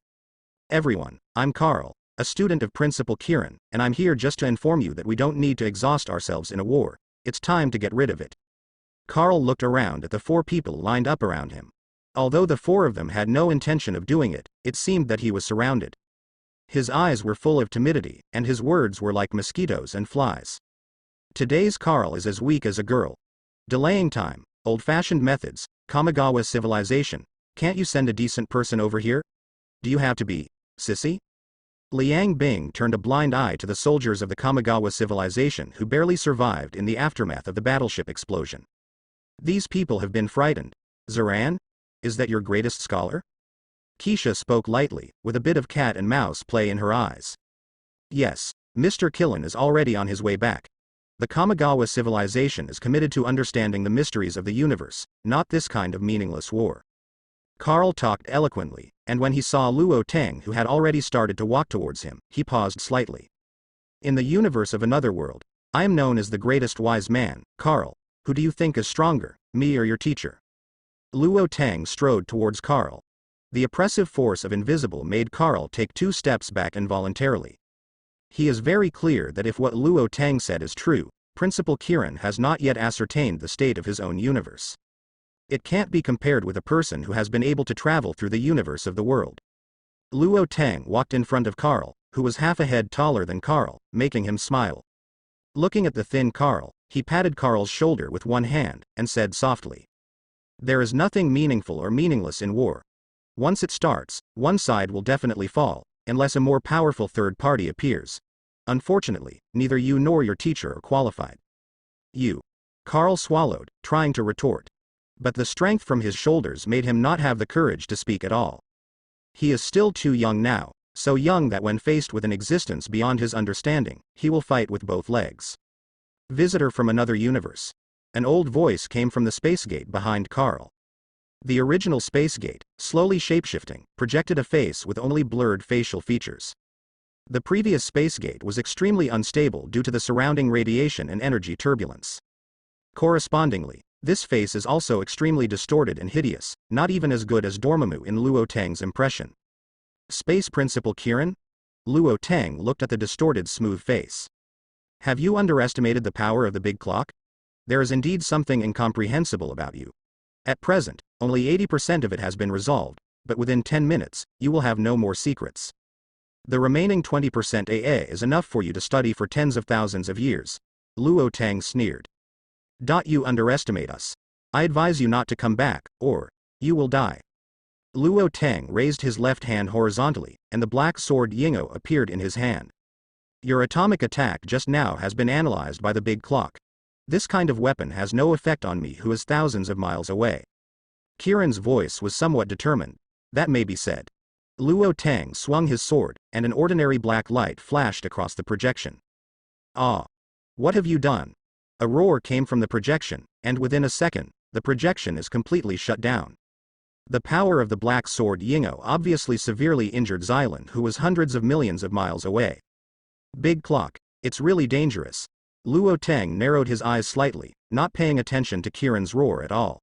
Everyone, I'm Karl, a student of Principal Kirin, and I'm here just to inform you that we don't need to exhaust ourselves in a war, it's time to get rid of it. Karl looked around at the four people lined up around him. Although the four of them had no intention of doing it, it seemed that he was surrounded. His eyes were full of timidity, and his words were like mosquitoes and flies. Today's Karl is as weak as a girl. Delaying time, old-fashioned methods, Kamigawa civilization, can't you send a decent person over here? Do you have to be sissy? Liang Bing turned a blind eye to the soldiers of the Kamigawa civilization who barely survived in the aftermath of the battleship explosion. These people have been frightened. Zaran? Is that your greatest scholar? Keisha spoke lightly, with a bit of cat and mouse play in her eyes. Yes, Mr. Killen is already on his way back. The Kamigawa civilization is committed to understanding the mysteries of the universe, not this kind of meaningless war. Karl talked eloquently, and when he saw Luo Tang who had already started to walk towards him, he paused slightly. In the universe of another world, I am known as the greatest wise man, Karl. Who do you think is stronger, me or your teacher? Luo Tang strode towards Karl. The oppressive force of invisible made Karl take 2 steps back involuntarily. He is very clear that if what Luo Tang said is true, Principal Kirin has not yet ascertained the state of his own universe. It can't be compared with a person who has been able to travel through the universe of the world. Luo Tang walked in front of Carl, who was half a head taller than Carl, making him smile. Looking at the thin Carl, he patted Carl's shoulder with one hand, and said softly, "There is nothing meaningful or meaningless in war. Once it starts, one side will definitely fall, unless a more powerful third party appears. Unfortunately, neither you nor your teacher are qualified." "You." Carl swallowed, trying to retort. But the strength from his shoulders made him not have the courage to speak at all. He is still too young now, so young that when faced with an existence beyond his understanding, he will fight with both legs. "Visitor from another universe." An old voice came from the space gate behind Carl. The original space gate, slowly shapeshifting, projected a face with only blurred facial features. The previous space gate was extremely unstable due to the surrounding radiation and energy turbulence. Correspondingly, this face is also extremely distorted and hideous, not even as good as Dormammu in Luo Tang's impression. "Space Principal Kirin?" Luo Tang looked at the distorted smooth face. "Have you underestimated the power of the big clock? There is indeed something incomprehensible about you. At present, only 80% of it has been resolved, but within 10 minutes, you will have no more secrets. The remaining 20% AA is enough for you to study for tens of thousands of years." Luo Tang sneered. "You underestimate us. I advise you not to come back, or you will die." Luo Tang raised his left hand horizontally, and the black sword Yingao appeared in his hand. "Your atomic attack just now has been analyzed by the big clock. This kind of weapon has no effect on me who is thousands of miles away." Kirin's voice was somewhat determined. "That may be said." Luo Tang swung his sword, and an ordinary black light flashed across the projection. "Ah! What have you done?" A roar came from the projection, and within a second, the projection is completely shut down. The power of the black sword Yingao obviously severely injured Xylan, who was hundreds of millions of miles away. "Big clock, it's really dangerous." Luo Tang narrowed his eyes slightly, not paying attention to Kirin's roar at all.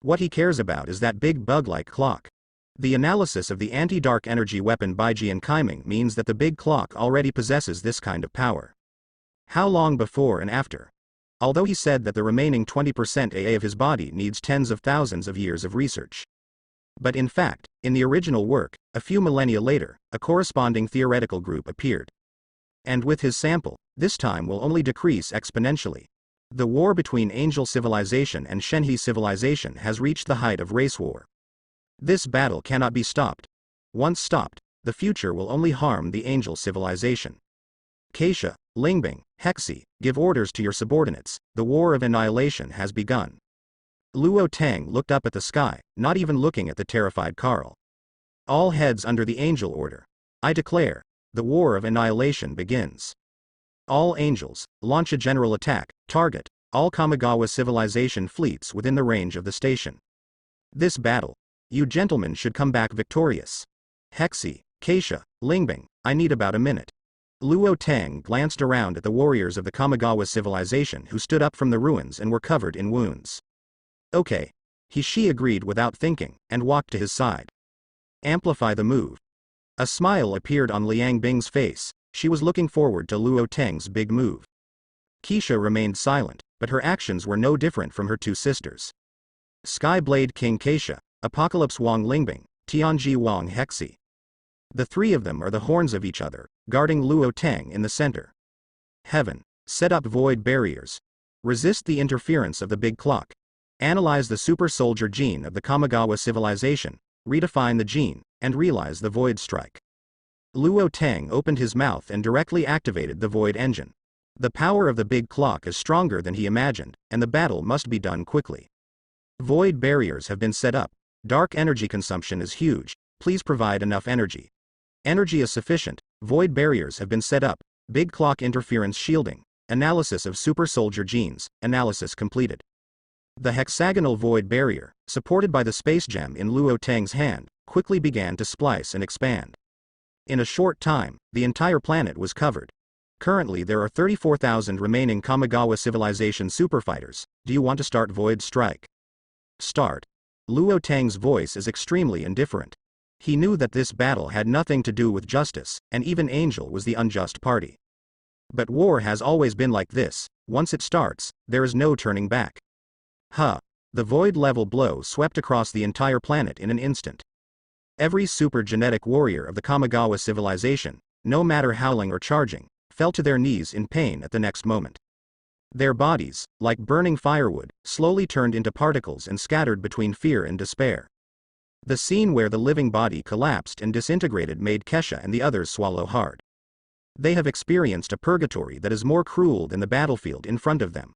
What he cares about is that big bug-like clock. The analysis of the anti-dark energy weapon Baijian Kaiming means that the big clock already possesses this kind of power. How long before and after? Although he said that the remaining 20% AA of his body needs tens of thousands of years of research. But in fact, in the original work, a few millennia later, a corresponding theoretical group appeared. And with his sample, this time will only decrease exponentially. The war between Angel Civilization and Shenhe Civilization has reached the height of race war. This battle cannot be stopped. Once stopped, the future will only harm the Angel Civilization. Keisha, Lingbing, Hexi, give orders to your subordinates, the war of annihilation has begun. Luo Tang looked up at the sky, not even looking at the terrified Carl. "All heads under the Angel Order. I declare, the war of annihilation begins. All angels, launch a general attack, target all Kamigawa Civilization fleets within the range of the station. This battle, you gentlemen should come back victorious. Hexi, Keisha, Lingbing, I need about a minute." Luo Tang glanced around at the warriors of the Kamigawa Civilization who stood up from the ruins and were covered in wounds. "Okay." She agreed without thinking, and walked to his side. "Amplify the move." A smile appeared on Liang Bing's face. She was looking forward to Luo Tang's big move. Keisha remained silent, but her actions were no different from her two sisters. Skyblade King Keisha, Apocalypse Wang Lingbing, Tianji Wang Hexi. The three of them are the horns of each other, guarding Luo Tang in the center. Heaven, set up void barriers. Resist the interference of the big clock. Analyze the super soldier gene of the Kamigawa Civilization, redefine the gene, and realize the void strike. Luo Tang opened his mouth and directly activated the void engine. The power of the big clock is stronger than he imagined, and the battle must be done quickly. Void barriers have been set up. Dark energy consumption is huge, please provide enough energy. Energy is sufficient, void barriers have been set up, big clock interference shielding, analysis of super soldier genes, analysis completed. The hexagonal void barrier, supported by the space gem in Luo Tang's hand, quickly began to splice and expand. In a short time, the entire planet was covered. Currently there are 34,000 remaining Kamigawa Civilization superfighters. Do you want to start Void Strike? Start. Luo Tang's voice is extremely indifferent. He knew that this battle had nothing to do with justice, and even Angel was the unjust party. But war has always been like this, Once it starts, there is no turning back. Huh. The void-level blow swept across the entire planet in an instant. Every super genetic warrior of the Kamigawa civilization, no matter howling or charging, fell to their knees in pain at the next moment. Their bodies, like burning firewood, slowly turned into particles and scattered between fear and despair. The scene where the living body collapsed and disintegrated made Kesha and the others swallow hard. They have experienced a purgatory that is more cruel than the battlefield in front of them.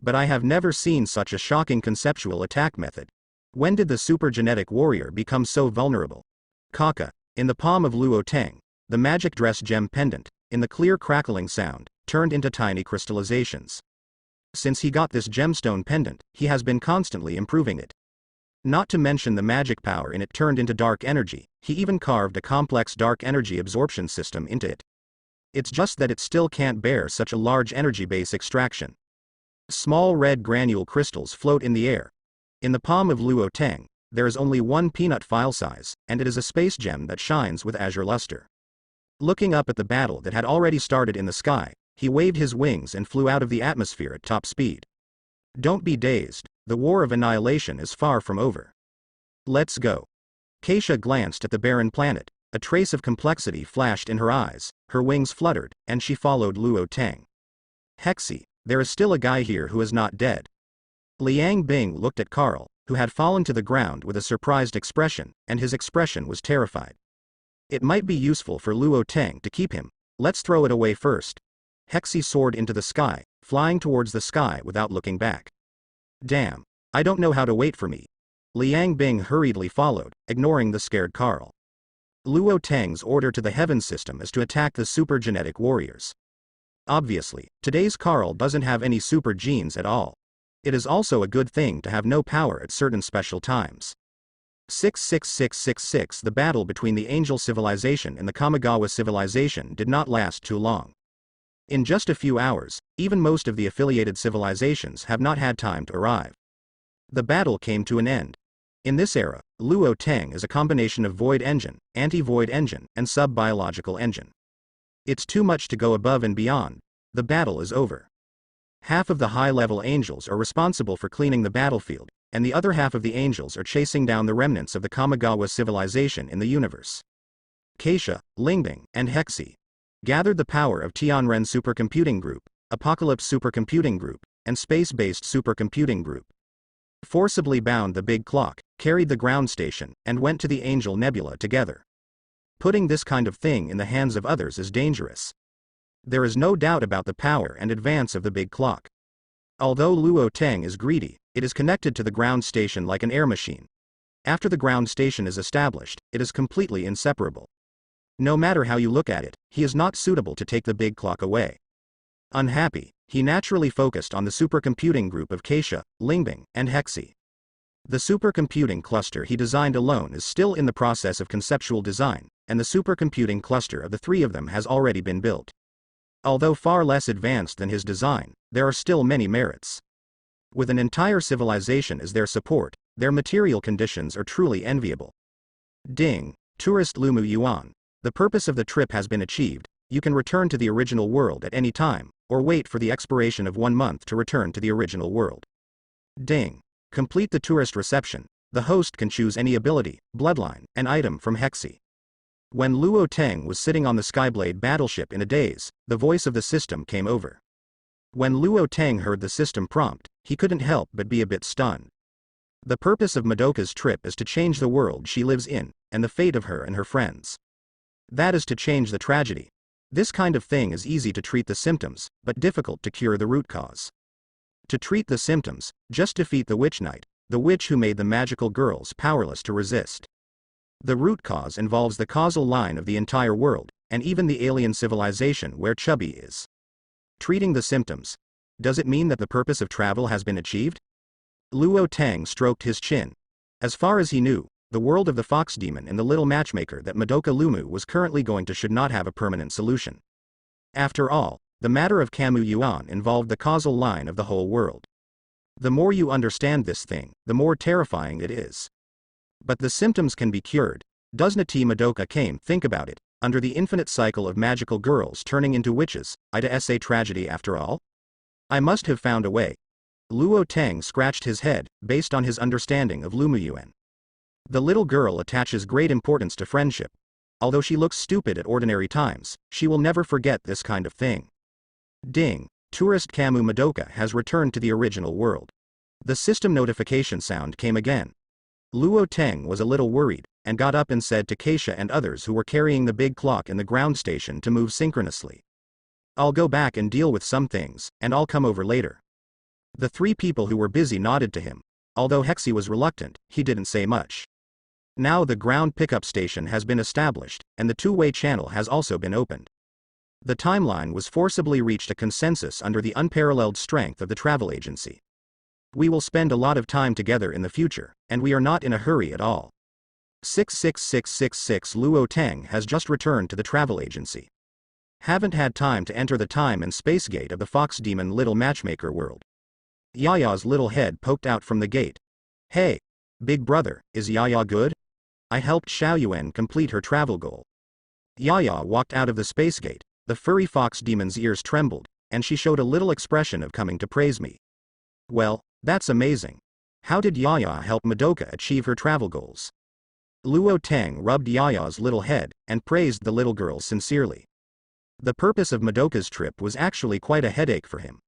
But I have never seen such a shocking conceptual attack method. When did the supergenetic warrior become so vulnerable? Kaka. In the palm of Luo Teng, the magic dress gem pendant, in the clear crackling sound, turned into tiny crystallizations. Since he got this gemstone pendant, he has been constantly improving it. Not to mention the magic power in it turned into dark energy, he even carved a complex dark energy absorption system into it. It's just that it still can't bear such a large energy base extraction. Small red granule crystals float in the air. In the palm of Luo Teng, there is only one peanut file size, and it is a space gem that shines with azure luster. Looking up at the battle that had already started in the sky, he waved his wings and flew out of the atmosphere at top speed. Don't be dazed, the war of annihilation is far from over. Let's go. Keisha glanced at the barren planet, a trace of complexity flashed in her eyes, her wings fluttered, and she followed Luo Teng. Hexy, there is still a guy here who is not dead. Liang Bing looked at Carl, who had fallen to the ground with a surprised expression, and his expression was terrified. It might be useful for Luo Teng to keep him. Let's throw it away first. Hexy soared into the sky, flying towards the sky without looking back. Damn. I don't know how to wait for me. Liang Bing hurriedly followed, ignoring the scared Carl. Luo Teng's order to the heaven system is to attack the super genetic warriors. Obviously, today's Carl doesn't have any super genes at all. It is also a good thing to have no power at certain special times. 66666 The battle between the Angel civilization and the Kamigawa civilization did not last too long. In just a few hours, even most of the affiliated civilizations have not had time to arrive. The battle came to an end. In this era, Luo Teng is a combination of void engine, anti-void engine, and sub-biological engine. It's too much to go above and beyond. The battle is over. Half of the high-level angels are responsible for cleaning the battlefield, and the other half of the angels are chasing down the remnants of the Kamigawa civilization in the universe. Keisha, Lingbing, and Hexy gathered the power of Tianren Supercomputing Group, Apocalypse Supercomputing Group, and Space-Based Supercomputing Group. Forcibly bound the big clock, carried the ground station, and went to the Angel Nebula together. Putting this kind of thing in the hands of others is dangerous. There is no doubt about the power and advance of the big clock. Although Luo Teng is greedy, it is connected to the ground station like an air machine. After the ground station is established, it is completely inseparable. No matter how you look at it, he is not suitable to take the big clock away. Unhappy, he naturally focused on the supercomputing group of Keisha, Lingbing, and Hexy. The supercomputing cluster he designed alone is still in the process of conceptual design, and the supercomputing cluster of the three of them has already been built. Although far less advanced than his design, there are still many merits. With an entire civilization as their support, their material conditions are truly enviable. Ding, tourist Lumu Yuan. The purpose of the trip has been achieved. You can return to the original world at any time, or wait for the expiration of 1 month to return to the original world. Ding. Complete the tourist reception. The host can choose any ability, bloodline, and item from Hexy. When Luo Teng was sitting on the Skyblade battleship in a daze, the voice of the system came over. When Luo Teng heard the system prompt, he couldn't help but be a bit stunned. The purpose of Madoka's trip is to change the world she lives in, and the fate of her and her friends. That is to change the tragedy. This kind of thing is easy to treat the symptoms, but difficult to cure the root cause. To treat the symptoms, just defeat the Witch Knight, the witch who made the magical girls powerless to resist. The root cause involves the causal line of the entire world, and even the alien civilization where Chubby is. Treating the symptoms. Does it mean that the purpose of travel has been achieved? Luo Teng stroked his chin. As far as he knew, the world of the fox demon and the little matchmaker that Madoka Lumu was currently going to should not have a permanent solution. After all, the matter of Camu Yuan involved the causal line of the whole world. The more you understand this thing, the more terrifying it is. But the symptoms can be cured. Doesn't Madoka came think about it, under the infinite cycle of magical girls turning into witches, Ida sa tragedy after all? I must have found a way. Luo Teng scratched his head, based on his understanding of Lumuyuan. The little girl attaches great importance to friendship. Although she looks stupid at ordinary times, she will never forget this kind of thing. Ding! Tourist Camu Madoka has returned to the original world. The system notification sound came again. Luo Teng was a little worried, and got up and said to Keisha and others who were carrying the big clock in the ground station to move synchronously. I'll go back and deal with some things, and I'll come over later. The three people who were busy nodded to him. Although Hexy was reluctant, he didn't say much. Now the ground pickup station has been established, and the two-way channel has also been opened. The timeline was forcibly reached a consensus under the unparalleled strength of the travel agency. We will spend a lot of time together in the future, and we are not in a hurry at all. 66666 Luo Teng has just returned to the travel agency. Haven't had time to enter the time and space gate of the Fox Demon Little Matchmaker world. Yaya's little head poked out from the gate. Hey, big brother, is Yaya good? I helped Xiaoyuan complete her travel goal. Yaya walked out of the space gate, the furry fox demon's ears trembled, and she showed a little expression of coming to praise me. Well, that's amazing. How did Yaya help Madoka achieve her travel goals? Luo Teng rubbed Yaya's little head, and praised the little girl sincerely. The purpose of Madoka's trip was actually quite a headache for him.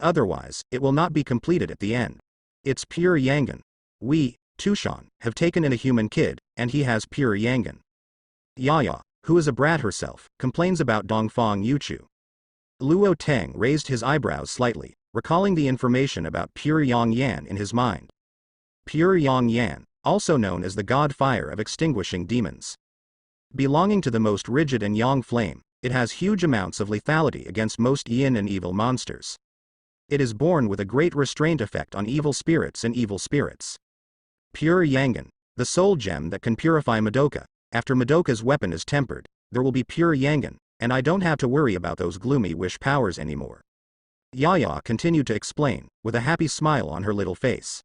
Otherwise, it will not be completed at the end. It's pure Yangan. We, Tushan, have taken in a human kid, and he has pure Yangan. Yaya, who is a brat herself, complains about Dongfang Yuchu. Luo Teng raised his eyebrows slightly, recalling the information about pure Yang Yan in his mind. Pure Yang Yan, also known as the god fire of extinguishing demons. Belonging to the most rigid and yang flame, it has huge amounts of lethality against most yin and evil monsters. It is born with a great restraint effect on evil spirits and evil spirits. Pure Yangan, the soul gem that can purify Madoka. After Madoka's weapon is tempered, there will be pure Yangan, and I don't have to worry about those gloomy wish powers anymore. Yaya continued to explain, with a happy smile on her little face.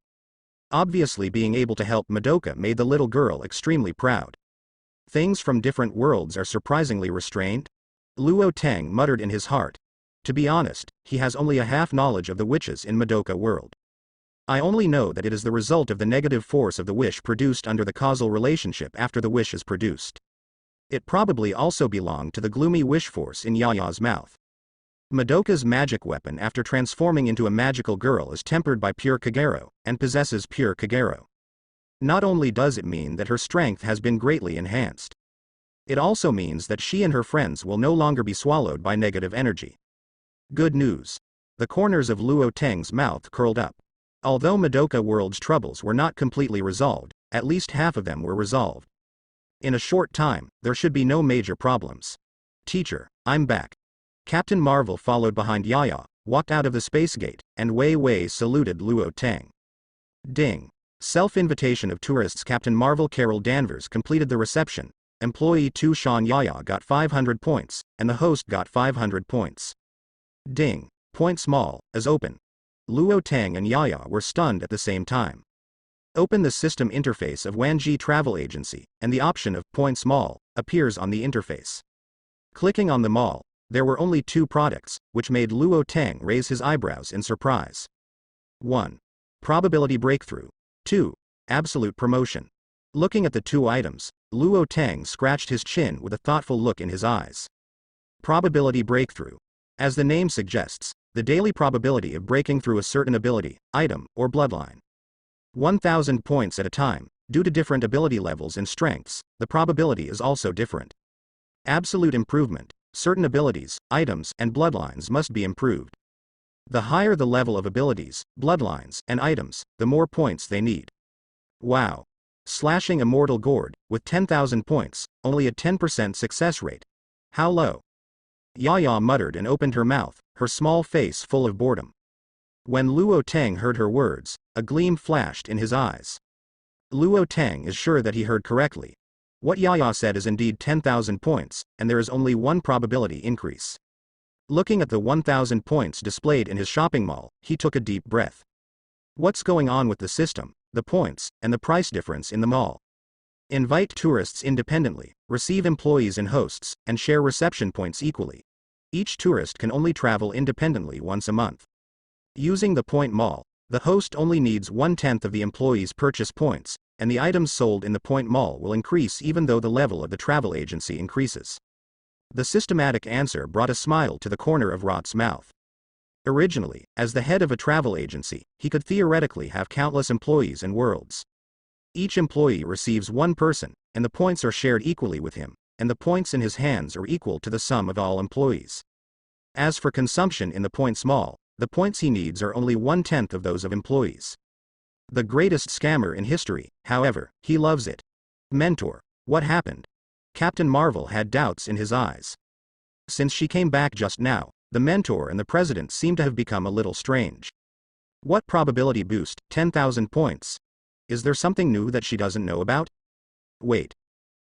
Obviously being able to help Madoka made the little girl extremely proud. Things from different worlds are surprisingly restrained? Luo Teng muttered in his heart. To be honest, he has only a half knowledge of the witches in Madoka world. I only know that it is the result of the negative force of the wish produced under the causal relationship after the wish is produced. It probably also belonged to the gloomy wish force in Yaya's mouth. Madoka's magic weapon after transforming into a magical girl is tempered by pure Kagero, and possesses pure Kagero. Not only does it mean that her strength has been greatly enhanced. It also means that she and her friends will no longer be swallowed by negative energy. Good news. The corners of Luo Teng's mouth curled up. Although Madoka World's troubles were not completely resolved, at least half of them were resolved. In a short time, there should be no major problems. Teacher, I'm back. Captain Marvel followed behind Yaya, walked out of the space gate, and Wei Wei saluted Luo Teng. Ding. Self-invitation of tourists. Captain Marvel Carol Danvers completed the reception. Employee 2 Sean Yaya got 500 points, and the host got 500 points. Ding. Point small, as open. Luo Teng and Yaya were stunned at the same time. Open the system interface of Wanji Travel Agency, and the option of Point Small appears on the interface. Clicking on them all, there were only 2 products, which made Luo Teng raise his eyebrows in surprise. 1. Probability breakthrough. 2. Absolute promotion. Looking at the 2 items, Luo Teng scratched his chin with a thoughtful look in his eyes. Probability breakthrough. As the name suggests, the daily probability of breaking through a certain ability, item, or bloodline. 1,000 points at a time. Due to different ability levels and strengths, the probability is also different. Absolute improvement. Certain abilities, items, and bloodlines must be improved. The higher the level of abilities, bloodlines, and items, the more points they need. Wow. Slashing a mortal gourd, with 10,000 points, only a 10% success rate. How low? Yaya muttered and opened her mouth, her small face full of boredom. When Luo Teng heard her words, a gleam flashed in his eyes. Luo Teng is sure that he heard correctly. What Yaya said is indeed 10,000 points, and there is only one probability increase. Looking at the 1,000 points displayed in his shopping mall, he took a deep breath. What's going on with the system, the points, and the price difference in the mall? Invite tourists independently, receive employees and hosts, and share reception points equally. Each tourist can only travel independently once a month. Using the point mall, the host only needs 1/10 of the employee's purchase points, and the items sold in the point mall will increase even though the level of the travel agency increases. The systematic answer brought a smile to the corner of Rot's mouth. Originally, as the head of a travel agency, he could theoretically have countless employees and worlds. Each employee receives one person, and the points are shared equally with him, and the points in his hands are equal to the sum of all employees. As for consumption in the points mall, the points he needs are only 1/10 of those of employees. The greatest scammer in history, however, he loves it. Mentor, what happened? Captain Marvel had doubts in his eyes. Since she came back just now, the mentor and the president seem to have become a little strange. What probability boost? 10,000 points. Is there something new that she doesn't know about? Wait.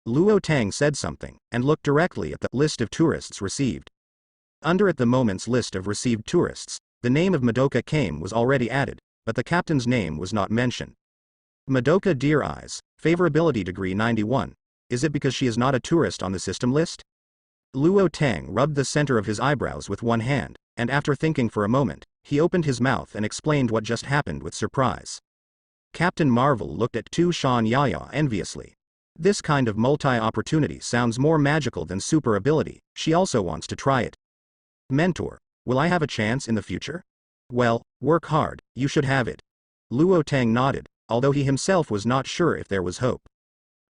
Luo Tang said something, and looked directly at the list of tourists received. Under at the moment's list of received tourists, the name of Madoka Kame was already added, but the captain's name was not mentioned. Madoka Dear Eyes, favorability degree 91. Is it because she is not a tourist on the system list? Luo Tang rubbed the center of his eyebrows with one hand, and after thinking for a moment, he opened his mouth and explained what just happened with surprise. Captain Marvel looked at Tu Shan Yaya enviously. This kind of multi-opportunity sounds more magical than super ability, she also wants to try it. Mentor, will I have a chance in the future? Well, work hard, you should have it. Luo Tang nodded, although he himself was not sure if there was hope.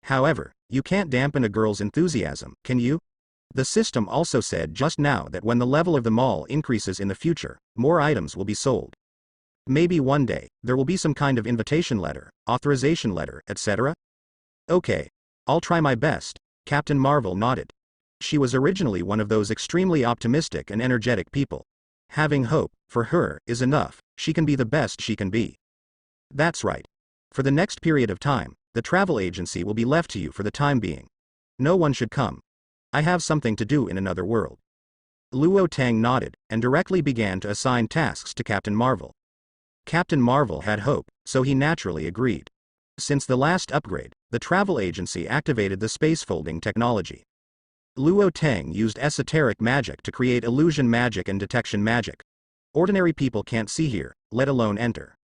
However, you can't dampen a girl's enthusiasm, can you? The system also said just now that when the level of the mall increases in the future, more items will be sold. Maybe one day, there will be some kind of invitation letter, authorization letter, etc. Okay. I'll try my best, Captain Marvel nodded. She was originally one of those extremely optimistic and energetic people. Having hope, for her, is enough, she can be the best she can be. That's right. For the next period of time, the travel agency will be left to you for the time being. No one should come. I have something to do in another world. Luo Tang nodded, and directly began to assign tasks to Captain Marvel. Captain Marvel had hope, so he naturally agreed. Since the last upgrade, the travel agency activated the space folding technology. Luo Tang used esoteric magic to create illusion magic and detection magic. Ordinary people can't see here, let alone enter.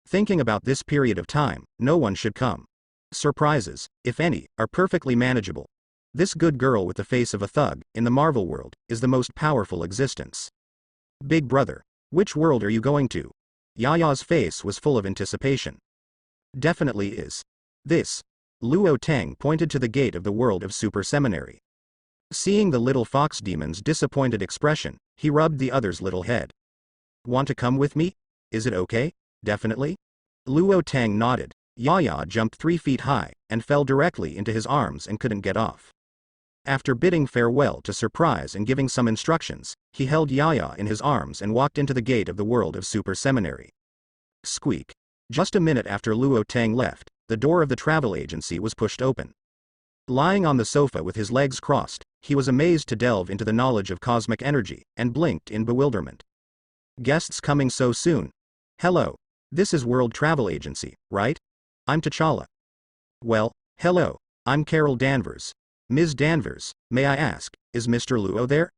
Thinking about this period of time, no one should come. Surprises, if any, are perfectly manageable. This good girl with the face of a thug, in the Marvel world, is the most powerful existence. Big brother, which world are you going to? Yaya's face was full of anticipation. Definitely is. This. Luo Tang pointed to the gate of the world of Super Seminary. Seeing the little fox demon's disappointed expression, he rubbed the other's little head. Want to come with me? Is it okay? Definitely? Luo Tang nodded. Yaya jumped 3 feet high, and fell directly into his arms and couldn't get off. After bidding farewell to Surprise and giving some instructions, he held Yaya in his arms and walked into the gate of the world of Super Seminary. Squeak. Just a minute after Luo Tang left, the door of the travel agency was pushed open. Lying on the sofa with his legs crossed, he was amazed to delve into the knowledge of cosmic energy, and blinked in bewilderment. Guests coming so soon? Hello. This is World Travel Agency, right? I'm T'Challa. Well, hello. I'm Carol Danvers. Ms. Danvers, may I ask, is Mr. Luo there?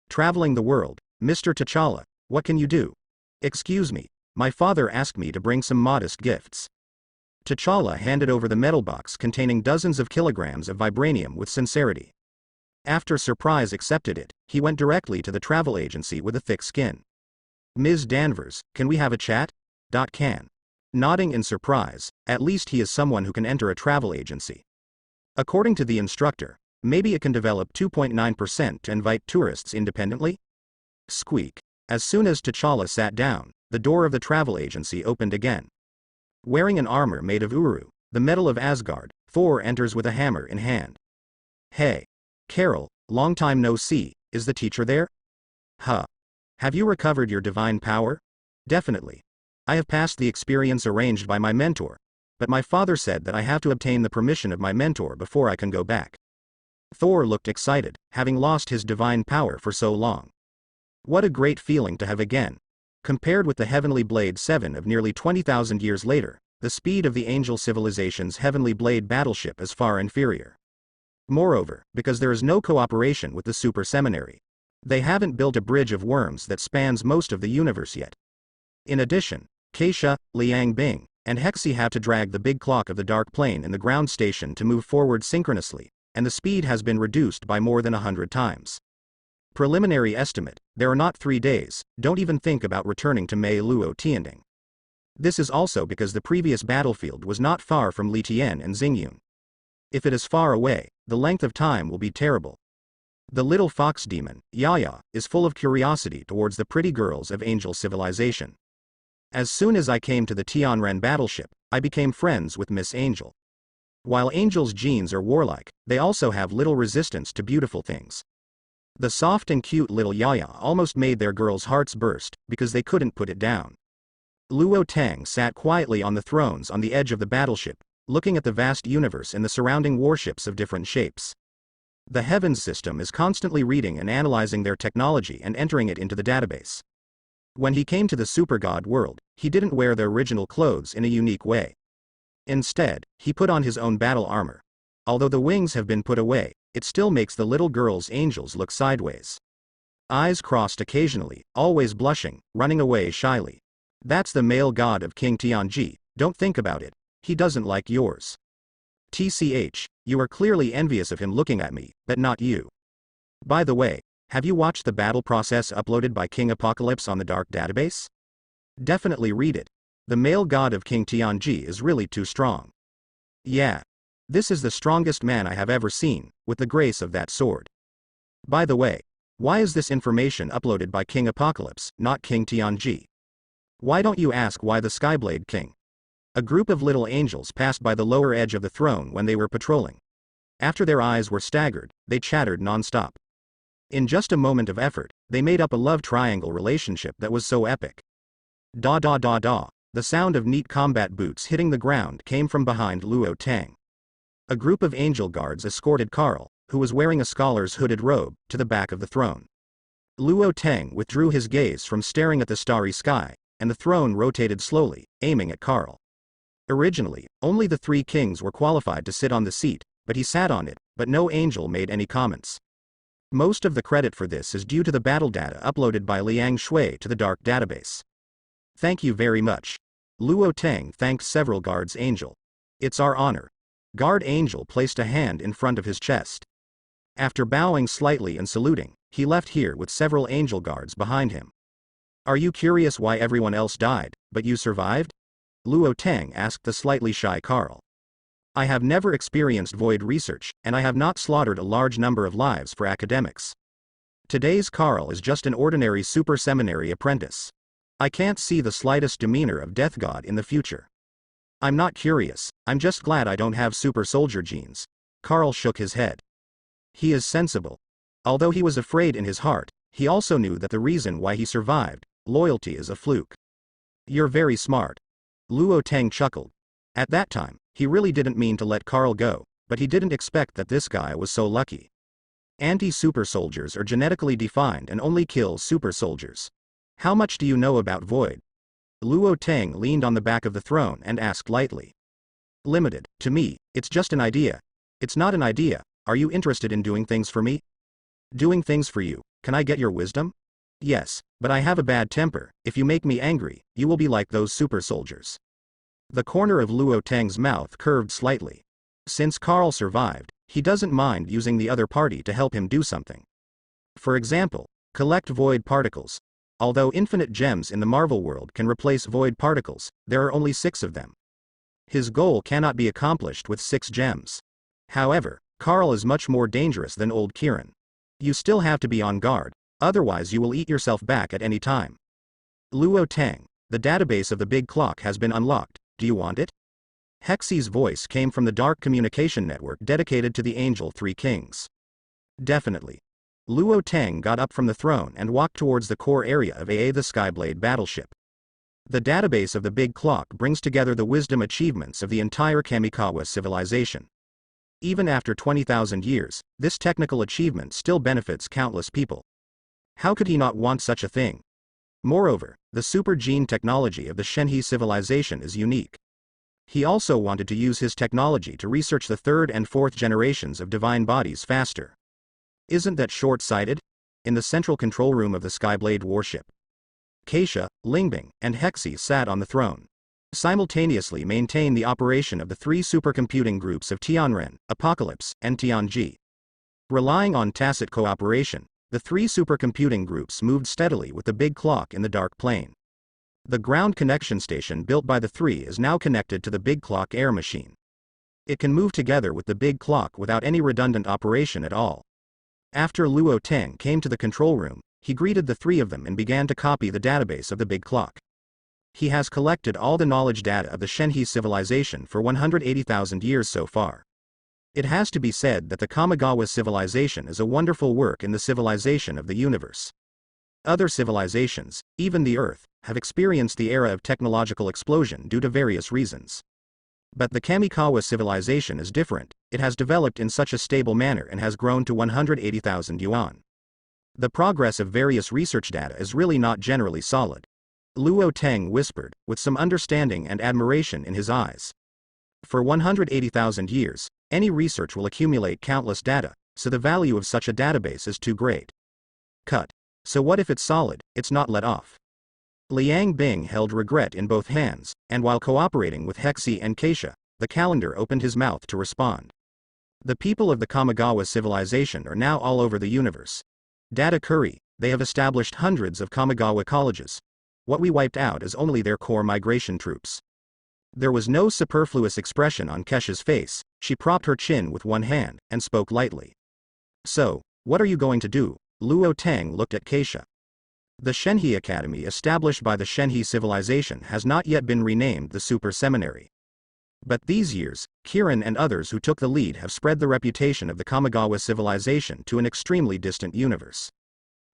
Traveling the world, Mr. T'Challa, what can you do? Excuse me, my father asked me to bring some modest gifts. T'Challa handed over the metal box containing dozens of kilograms of vibranium with sincerity. After Surprise accepted it, he went directly to the travel agency with a thick skin. Ms. Danvers, can we have a chat? Can. Nodding in surprise, at least he is someone who can enter a travel agency. According to the instructor, maybe it can develop 2.9% to invite tourists independently? Squeak. As soon as T'Challa sat down, the door of the travel agency opened again. Wearing an armor made of Uru, the metal of Asgard, Thor enters with a hammer in hand. Hey. Carol, long time no see, is the teacher there? Huh. Have you recovered your divine power? Definitely. I have passed the experience arranged by my mentor, but my father said that I have to obtain the permission of my mentor before I can go back. Thor looked excited, having lost his divine power for so long. What a great feeling to have again. Compared with the Heavenly Blade 7 of nearly 20,000 years later, the speed of the Angel Civilization's Heavenly Blade battleship is far inferior. Moreover, because there is no cooperation with the Super Seminary. They haven't built a bridge of worms that spans most of the universe yet. In addition, Keisha, Liang Bing, and Hexi have to drag the big clock of the Dark Plane in the ground station to move forward synchronously, and the speed has been reduced by more than 100 times. Preliminary estimate, there are not 3 days, don't even think about returning to Mei Luo Tianding. This is also because the previous battlefield was not far from Li Tian and Xingyun. If it is far away, the length of time will be terrible. The little fox demon, Yaya, is full of curiosity towards the pretty girls of angel civilization. As soon as I came to the Tianren battleship, I became friends with Miss Angel. While angels' genes are warlike, they also have little resistance to beautiful things. The soft and cute little Yaya almost made their girls' hearts burst, because they couldn't put it down. Luo Tang sat quietly on the thrones on the edge of the battleship, looking at the vast universe and the surrounding warships of different shapes. The Heavens system is constantly reading and analyzing their technology and entering it into the database. When he came to the super god world, he didn't wear the original clothes in a unique way. Instead, he put on his own battle armor. Although the wings have been put away, it still makes the little girl's angels look sideways. Eyes crossed occasionally, always blushing, running away shyly. That's the male god of King Tianji, don't think about it, he doesn't like yours. TCH, you are clearly envious of him looking at me, but not you. By the way, have you watched the battle process uploaded by King Apocalypse on the Dark Database? Definitely read it. The male god of King Tianji is really too strong. Yeah. This is the strongest man I have ever seen, with the grace of that sword. By the way, why is this information uploaded by King Apocalypse, not King Tianji? Why don't you ask why the Skyblade King? A group of little angels passed by the lower edge of the throne when they were patrolling. After their eyes were staggered, they chattered non-stop. In just a moment of effort, they made up a love triangle relationship that was so epic. Da da da da, the sound of neat combat boots hitting the ground came from behind Luo Tang. A group of angel guards escorted Carl, who was wearing a scholar's hooded robe, to the back of the throne. Luo Tang withdrew his gaze from staring at the starry sky, and the throne rotated slowly, aiming at Carl. Originally, only the 3 kings were qualified to sit on the seat, but he sat on it, but no angel made any comments. Most of the credit for this is due to the battle data uploaded by Liang Shui to the Dark Database. Thank you very much. Luo Tang thanked several guards angel. It's our honor. Guard angel placed a hand in front of his chest. After bowing slightly and saluting, he left here with several angel guards behind him. Are you curious why everyone else died, but you survived? Luo Tang asked the slightly shy Carl. I have never experienced void research, and I have not slaughtered a large number of lives for academics. Today's Carl is just an ordinary super seminary apprentice. I can't see the slightest demeanor of Death God in the future. I'm not curious, I'm just glad I don't have super soldier genes. Carl shook his head. He is sensible. Although he was afraid in his heart, he also knew that the reason why he survived, loyalty, is a fluke. You're very smart. Luo Tang chuckled. At that time, he really didn't mean to let Carl go, but he didn't expect that this guy was so lucky. Anti-super soldiers are genetically defined and only kill super soldiers. How much do you know about void? Luo Tang leaned on the back of the throne and asked lightly. Limited, to me, it's just an idea. It's not an idea, are you interested in doing things for me? Doing things for you, can I get your wisdom? Yes, but I have a bad temper, if you make me angry, you will be like those super soldiers. The corner of Luo Tang's mouth curved slightly. Since Carl survived, he doesn't mind using the other party to help him do something. For example, collect void particles. Although infinite gems in the Marvel world can replace void particles, there are only 6 of them. His goal cannot be accomplished with 6 gems. However, Carl is much more dangerous than old Kieran. You still have to be on guard, otherwise you will eat yourself back at any time. Luo Tang, the database of the big clock has been unlocked, do you want it? Hexi's voice came from the dark communication network dedicated to the Angel 3 Kings. Definitely. Luo Tang got up from the throne and walked towards the core area of AA the Skyblade battleship. The database of the big clock brings together the wisdom achievements of the entire Kamikawa civilization. Even after 20,000 years, this technical achievement still benefits countless people. How could he not want such a thing? Moreover, the super gene technology of the Shenhe civilization is unique. He also wanted to use his technology to research the 3rd and 4th generations of divine bodies faster. Isn't that short-sighted? In the central control room of the Skyblade warship. Keisha, Lingbing, and Hexi sat on the throne. Simultaneously maintain the operation of the three supercomputing groups of Tianren, Apocalypse, and Tianji. Relying on tacit cooperation, the three supercomputing groups moved steadily with the big clock in the dark plane. The ground connection station built by the three is now connected to the big clock air machine. It can move together with the big clock without any redundant operation at all. After Luo Teng came to the control room, he greeted the three of them and began to copy the database of the big clock. He has collected all the knowledge data of the Shenhe civilization for 180,000 years so far. It has to be said that the Kamigawa civilization is a wonderful work in the civilization of the universe. Other civilizations, even the Earth, have experienced the era of technological explosion due to various reasons. But the Kamikawa civilization is different. It has developed in such a stable manner and has grown to 180,000 yuan. The progress of various research data is really not generally solid. Luo Teng whispered, with some understanding and admiration in his eyes. For 180,000 years, any research will accumulate countless data, so the value of such a database is too great. Cut. So what if it's solid, it's not let off? Liang Bing held regret in both hands, and while cooperating with Hexi and Keisha, the calendar opened his mouth to respond. The people of the Kamigawa civilization are now all over the universe. Data curry, they have established hundreds of Kamigawa colleges. What we wiped out is only their core migration troops. There was no superfluous expression on Keisha's face. She propped her chin with one hand, and spoke lightly. So, what are you going to do? Luo Teng looked at Keisha. The Shenhe Academy established by the Shenhe civilization has not yet been renamed the Super Seminary. But these years, Kirin and others who took the lead have spread the reputation of the Kamigawa civilization to an extremely distant universe.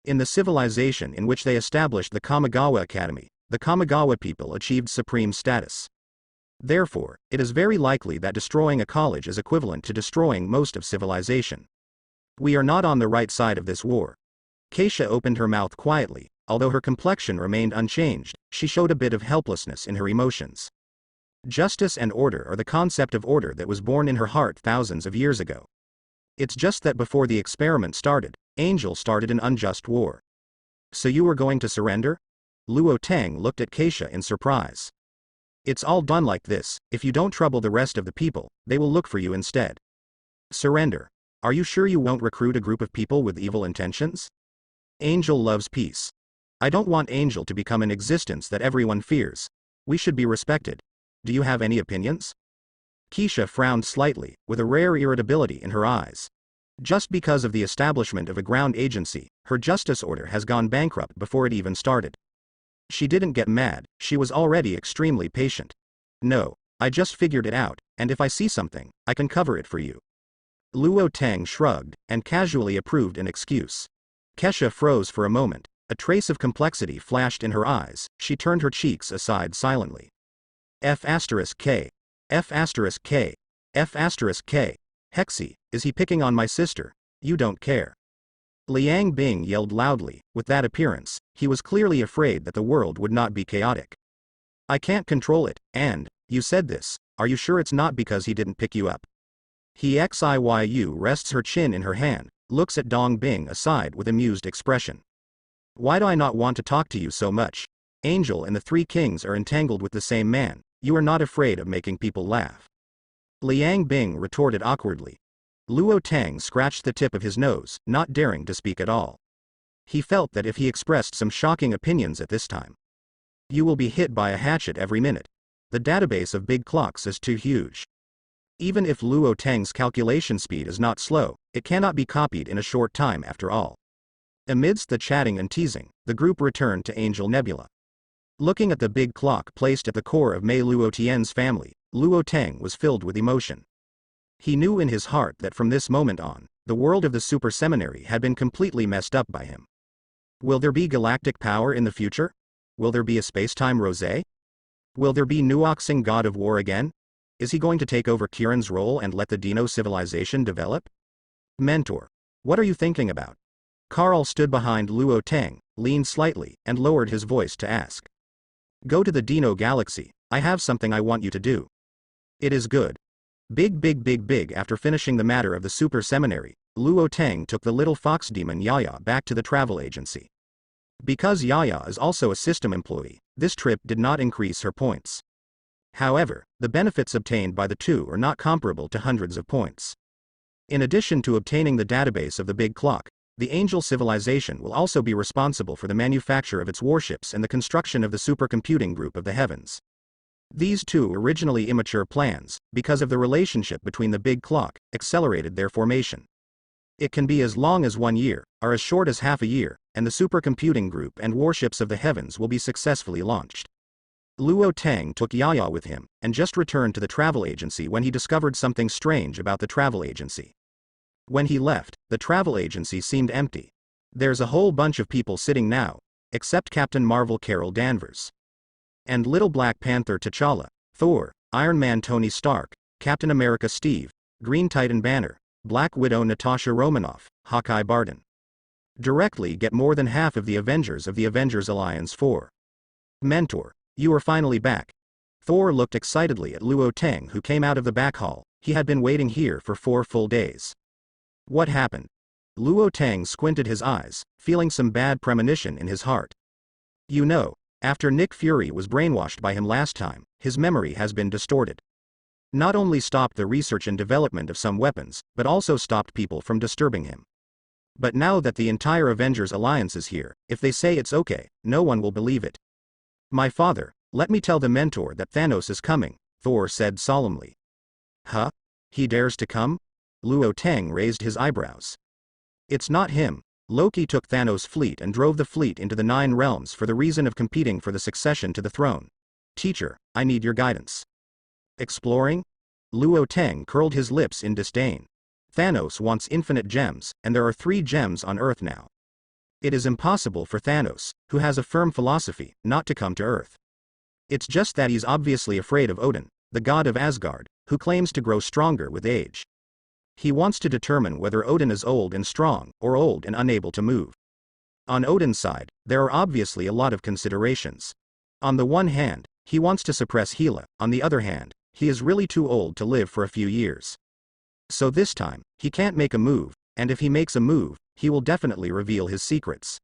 In the civilization in which they established the Kamigawa Academy, the Kamigawa people achieved supreme status. Therefore, it is very likely that destroying a college is equivalent to destroying most of civilization. We are not on the right side of this war. Keisha opened her mouth quietly. Although her complexion remained unchanged, she showed a bit of helplessness in her emotions. Justice and order are the concept of order that was born in her heart thousands of years ago. It's just that before the experiment started, Angel started an unjust war. So you were going to surrender? Luo Teng looked at Keisha in surprise. It's all done like this. If you don't trouble the rest of the people, they will look for you instead. Surrender. Are you sure you won't recruit a group of people with evil intentions? Angel loves peace. I don't want Angel to become an existence that everyone fears. We should be respected. Do you have any opinions? Keisha frowned slightly, with a rare irritability in her eyes. Just because of the establishment of a ground agency, her justice order has gone bankrupt before it even started. She didn't get mad, she was already extremely patient. No, I just figured it out, and if I see something, I can cover it for you. Luo Teng shrugged, and casually approved an excuse. Keisha froze for a moment. A trace of complexity flashed in her eyes. She turned her cheeks aside silently. F*K. F*K. F*K. Hexi, is he picking on my sister? You don't care. Liang Bing yelled loudly. With that appearance, he was clearly afraid that the world would not be chaotic. I can't control it, and, you said this, are you sure it's not because he didn't pick you up? Xiyu rests her chin in her hand, looks at Dong Bing aside with amused expression. Why do I not want to talk to you so much? Angel and the three kings are entangled with the same man. You are not afraid of making people laugh. Liang Bing retorted awkwardly. Luo Teng scratched the tip of his nose, not daring to speak at all. He felt that if he expressed some shocking opinions at this time, you will be hit by a hatchet every minute. The database of big clocks is too huge. Even if Luo Teng's calculation speed is not slow, it cannot be copied in a short time after all. Amidst the chatting and teasing, the group returned to Angel Nebula. Looking at the big clock placed at the core of Mei Luo Tian's family, Luo Teng was filled with emotion. He knew in his heart that from this moment on, the world of the Super Seminary had been completely messed up by him. Will there be galactic power in the future? Will there be a space-time rosé? Will there be Nuoxing God of War again? Is he going to take over Kirin's role and let the Dino civilization develop? Mentor. What are you thinking about? Carl stood behind Luo Teng, leaned slightly, and lowered his voice to ask. Go to the Dino Galaxy. I have something I want you to do. It is good. Big. After finishing the matter of the Super Seminary, Luo Teng took the little fox demon Yaya back to the travel agency. Because Yaya is also a system employee, this trip did not increase her points. However, the benefits obtained by the two are not comparable to hundreds of points. In addition to obtaining the database of the Big Clock, the Angel civilization will also be responsible for the manufacture of its warships and the construction of the supercomputing group of the heavens. These two originally immature plans, because of the relationship between the Big Clock, accelerated their formation. It can be as long as 1 year, or as short as half a year, and the supercomputing group and warships of the heavens will be successfully launched. Luo Tang took Yaya with him, and just returned to the travel agency when he discovered something strange about the travel agency. When he left, the travel agency seemed empty. There's a whole bunch of people sitting now, except Captain Marvel Carol Danvers. And Little Black Panther T'Challa, Thor, Iron Man Tony Stark, Captain America Steve, Green Titan Banner, Black Widow Natasha Romanoff, Hawkeye Barton. Directly get more than half of the Avengers of the Avengers Alliance 4. Mentor, you are finally back. Thor looked excitedly at Luo Tang, who came out of the back hall. He had been waiting here for 4 full days. What happened? Luo Tang squinted his eyes, feeling some bad premonition in his heart. You know, after Nick Fury was brainwashed by him last time, his memory has been distorted. Not only stopped the research and development of some weapons, but also stopped people from disturbing him. But now that the entire Avengers Alliance is here, if they say it's okay, no one will believe it. My father, let me tell the mentor that Thanos is coming, Thor said solemnly. Huh? He dares to come? Luo Tang raised his eyebrows. It's not him. Loki took Thanos' fleet and drove the fleet into the 9 realms for the reason of competing for the succession to the throne. Teacher, I need your guidance. Exploring? Luo Tang curled his lips in disdain. Thanos wants infinite gems, and there are 3 gems on Earth now. It is impossible for Thanos, who has a firm philosophy, not to come to Earth. It's just that he's obviously afraid of Odin, the god of Asgard, who claims to grow stronger with age. He wants to determine whether Odin is old and strong, or old and unable to move. On Odin's side, there are obviously a lot of considerations. On the one hand, he wants to suppress Hela, on the other hand, he is really too old to live for a few years. So this time, he can't make a move, and if he makes a move, he will definitely reveal his secrets.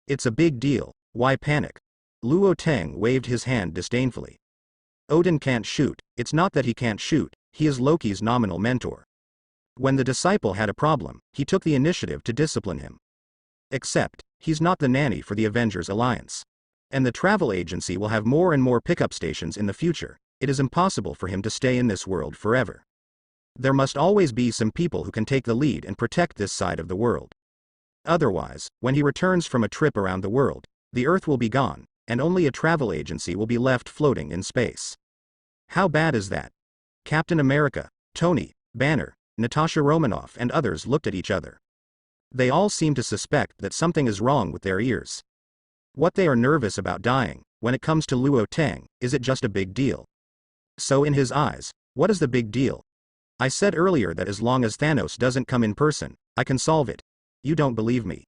It's a big deal, why panic? Luo Tang waved his hand disdainfully. Odin can't shoot, it's not that he can't shoot, he is Loki's nominal mentor. When the disciple had a problem, he took the initiative to discipline him. Except, he's not the nanny for the Avengers Alliance. And the travel agency will have more and more pickup stations in the future. It is impossible for him to stay in this world forever. There must always be some people who can take the lead and protect this side of the world. Otherwise, when he returns from a trip around the world, the Earth will be gone, and only a travel agency will be left floating in space. How bad is that? Captain America, Tony, Banner, Natasha Romanoff and others looked at each other. They all seem to suspect that something is wrong with their ears. What they are nervous about dying, when it comes to Luo Tang, is it just a big deal? So in his eyes, what is the big deal? I said earlier that as long as Thanos doesn't come in person, I can solve it. You don't believe me.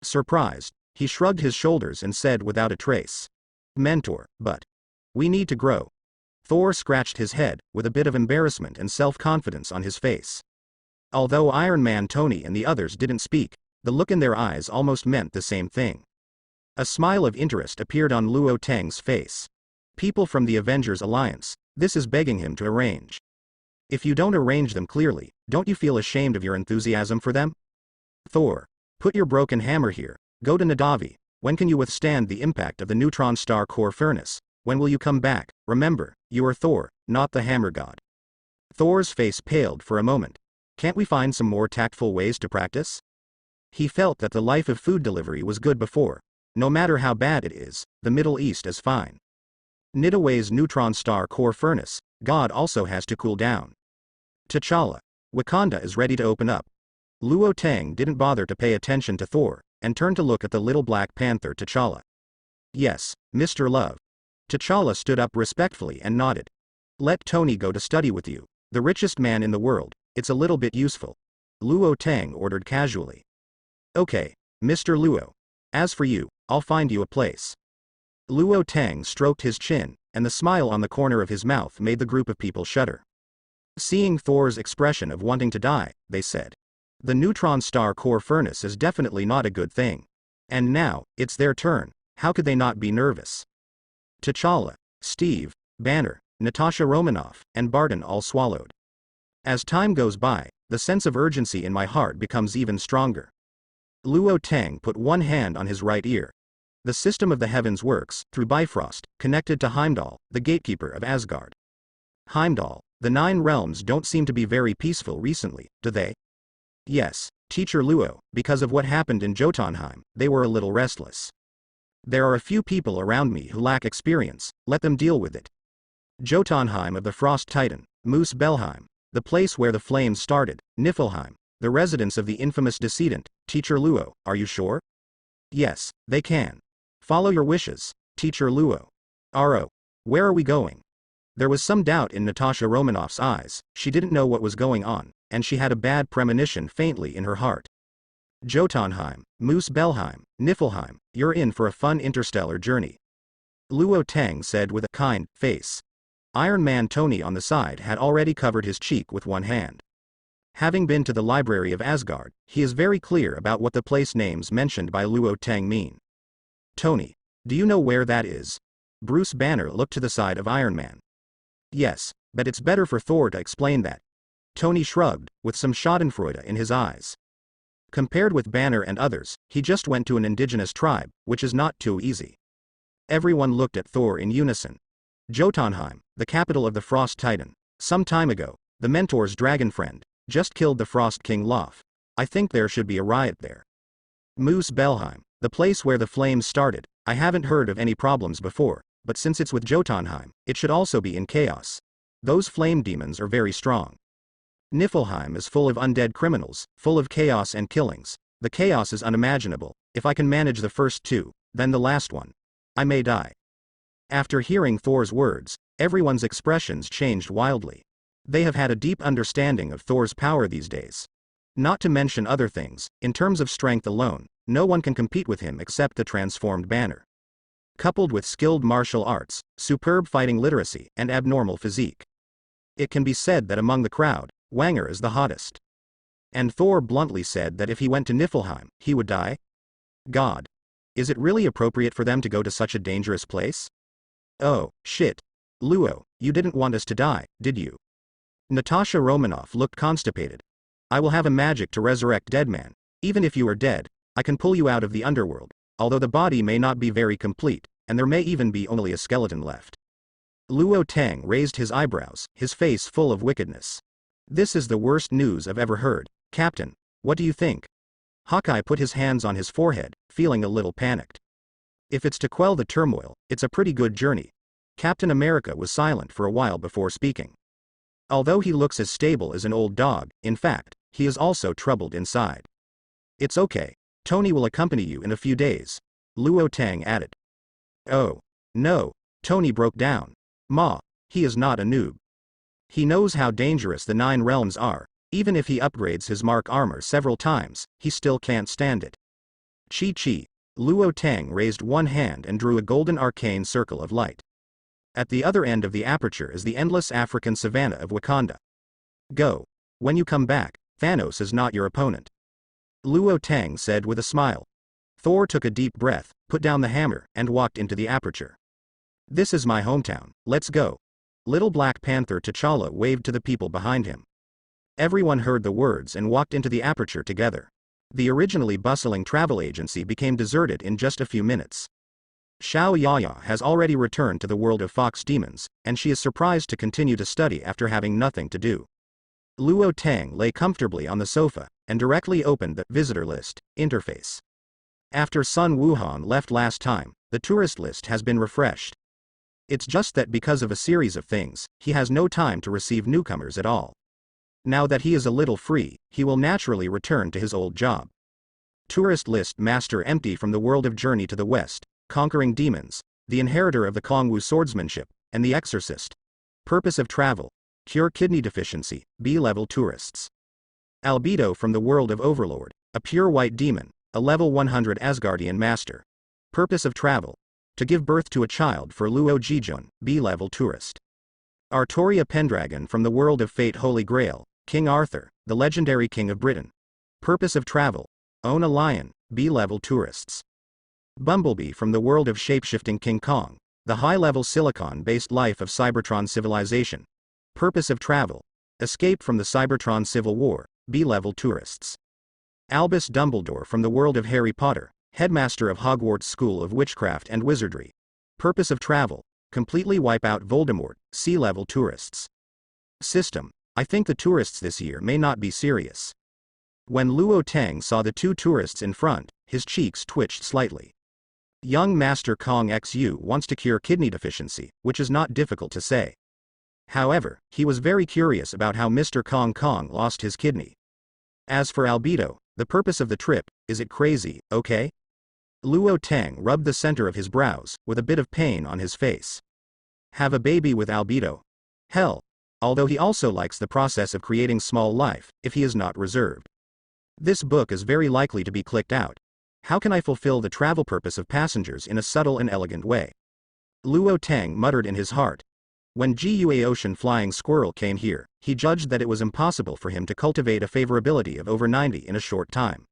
Surprised, he shrugged his shoulders and said without a trace. Mentor, but we need to grow. Thor scratched his head, with a bit of embarrassment and self-confidence on his face. Although Iron Man Tony and the others didn't speak, the look in their eyes almost meant the same thing. A smile of interest appeared on Luo Tang's face. People from the Avengers Alliance, this is begging him to arrange. If you don't arrange them clearly, don't you feel ashamed of your enthusiasm for them? Thor, put your broken hammer here, go to Nadavi. When can you withstand the impact of the neutron star core furnace? When will you come back? Remember, you are Thor, not the hammer god. Thor's face paled for a moment. Can't we find some more tactful ways to practice? He felt that the life of food delivery was good before. No matter how bad it is, the Middle East is fine. Nidaway's neutron star core furnace, God also has to cool down. T'Challa, Wakanda is ready to open up. Luo Tang didn't bother to pay attention to Thor, and turned to look at the little Black Panther T'Challa. Yes, Mr. Love. T'Challa stood up respectfully and nodded. Let Tony go to study with you, the richest man in the world, it's a little bit useful. Luo Tang ordered casually. Okay, Mr. Luo. As for you, I'll find you a place. Luo Tang stroked his chin, and the smile on the corner of his mouth made the group of people shudder. Seeing Thor's expression of wanting to die, they said. The neutron star core furnace is definitely not a good thing. And now, it's their turn. How could they not be nervous? T'Challa, Steve, Banner, Natasha Romanoff, and Barton all swallowed. As time goes by, the sense of urgency in my heart becomes even stronger. Luo Tang put one hand on his right ear. The system of the heavens works, through Bifrost, connected to Heimdall, the gatekeeper of Asgard. Heimdall, the 9 realms don't seem to be very peaceful recently, do they? Yes, Teacher Luo, because of what happened in Jotunheim, they were a little restless. There are a few people around me who lack experience, let them deal with it. Jotunheim of the Frost Titan, Moose Belheim, the place where the flames started, Niflheim, the residence of the infamous decedent, Teacher Luo, are you sure? Yes, they can. Follow your wishes, Teacher Luo. Aro, where are we going? There was some doubt in Natasha Romanoff's eyes, she didn't know what was going on, and she had a bad premonition faintly in her heart. Jotunheim, Moose Belheim, Niflheim, you're in for a fun interstellar journey. Luo Tang said with a kind face. Iron Man Tony on the side had already covered his cheek with one hand. Having been to the library of Asgard, he is very clear about what the place names mentioned by Luo Tang mean. Tony, do you know where that is? Bruce Banner looked to the side of Iron Man. Yes, but it's better for Thor to explain that. Tony shrugged, with some schadenfreude in his eyes. Compared with Banner and others, he just went to an indigenous tribe, which is not too easy. Everyone looked at Thor in unison. Jotunheim, the capital of the Frost Titan. Some time ago, the Mentor's dragon friend just killed the Frost King Loth. I think there should be a riot there. Moose Belheim, the place where the flames started. I haven't heard of any problems before, but since it's with Jotunheim, it should also be in chaos. Those flame demons are very strong. Niflheim is full of undead criminals, full of chaos and killings. The chaos is unimaginable. If I can manage the first 2, then the last one, I may die. After hearing Thor's words, everyone's expressions changed wildly. They have had a deep understanding of Thor's power these days. Not to mention other things, in terms of strength alone, no one can compete with him except the transformed Banner. Coupled with skilled martial arts, superb fighting literacy, and abnormal physique, it can be said that among the crowd, Wanger is the hottest. And Thor bluntly said that if he went to Niflheim, he would die? God. Is it really appropriate for them to go to such a dangerous place? Oh, shit. Luo, you didn't want us to die, did you? Natasha Romanoff looked constipated. I will have a magic to resurrect dead man. Even if you are dead, I can pull you out of the underworld, although the body may not be very complete, and there may even be only a skeleton left. Luo Tang raised his eyebrows, his face full of wickedness. This is the worst news I've ever heard. Captain, what do you think? Hawkeye put his hands on his forehead, feeling a little panicked. If it's to quell the turmoil, it's a pretty good journey. Captain America was silent for a while before speaking. Although he looks as stable as an old dog, in fact, he is also troubled inside. It's okay. Tony will accompany you in a few days. Luo Tang added. Oh. No. Tony broke down. Ma, he is not a noob. He knows how dangerous the 9 realms are. Even if he upgrades his Mark armor several times, he still can't stand it. Chi. Luo Tang raised one hand and drew a golden arcane circle of light. At the other end of the aperture is the endless African savanna of Wakanda. Go. When you come back, Thanos is not your opponent. Luo Tang said with a smile. Thor took a deep breath, put down the hammer, and walked into the aperture. This is my hometown, let's go. Little Black Panther T'Challa waved to the people behind him. Everyone heard the words and walked into the aperture together. The originally bustling travel agency became deserted in just a few minutes. Xiao Yaya has already returned to the world of fox demons, and she is surprised to continue to study after having nothing to do. Luo Tang lay comfortably on the sofa, and directly opened the visitor list interface. After Sun Wuhan left last time, the tourist list has been refreshed. It's just that because of a series of things, he has no time to receive newcomers at all. Now that he is a little free, he will naturally return to his old job. Tourist list master empty from the world of Journey to the West, Conquering Demons, the inheritor of the Kongwu swordsmanship, and the Exorcist. Purpose of travel: cure kidney deficiency, B-level tourists. Albedo from the world of Overlord, a pure white demon, a level 100 Asgardian master. Purpose of travel: to give birth to a child for Luo Jijun, B-level tourist. Artoria Pendragon from the world of Fate Holy Grail, King Arthur, the legendary king of Britain. Purpose of travel: own a lion, B-level tourists. Bumblebee from the world of shapeshifting King Kong, the high-level silicon-based life of Cybertron civilization. Purpose of travel: escape from the Cybertron civil war, B-level tourists. Albus Dumbledore from the world of Harry Potter, headmaster of Hogwarts School of Witchcraft and Wizardry. Purpose of travel: completely wipe out Voldemort, C-level tourists. System: I think the tourists this year may not be serious. When Luo Tang saw the two tourists in front, his cheeks twitched slightly. Young Master Kong XU wants to cure kidney deficiency, which is not difficult to say. However, he was very curious about how Mr. Kong Kong lost his kidney. As for Albedo, the purpose of the trip: is it crazy, okay? Luo Tang rubbed the center of his brows, with a bit of pain on his face. Have a baby with Albedo? Hell. Although he also likes the process of creating small life, if he is not reserved. This book is very likely to be clicked out. How can I fulfill the travel purpose of passengers in a subtle and elegant way? Luo Tang muttered in his heart. When GUA Ocean Flying Squirrel came here, he judged that it was impossible for him to cultivate a favorability of over 90 in a short time.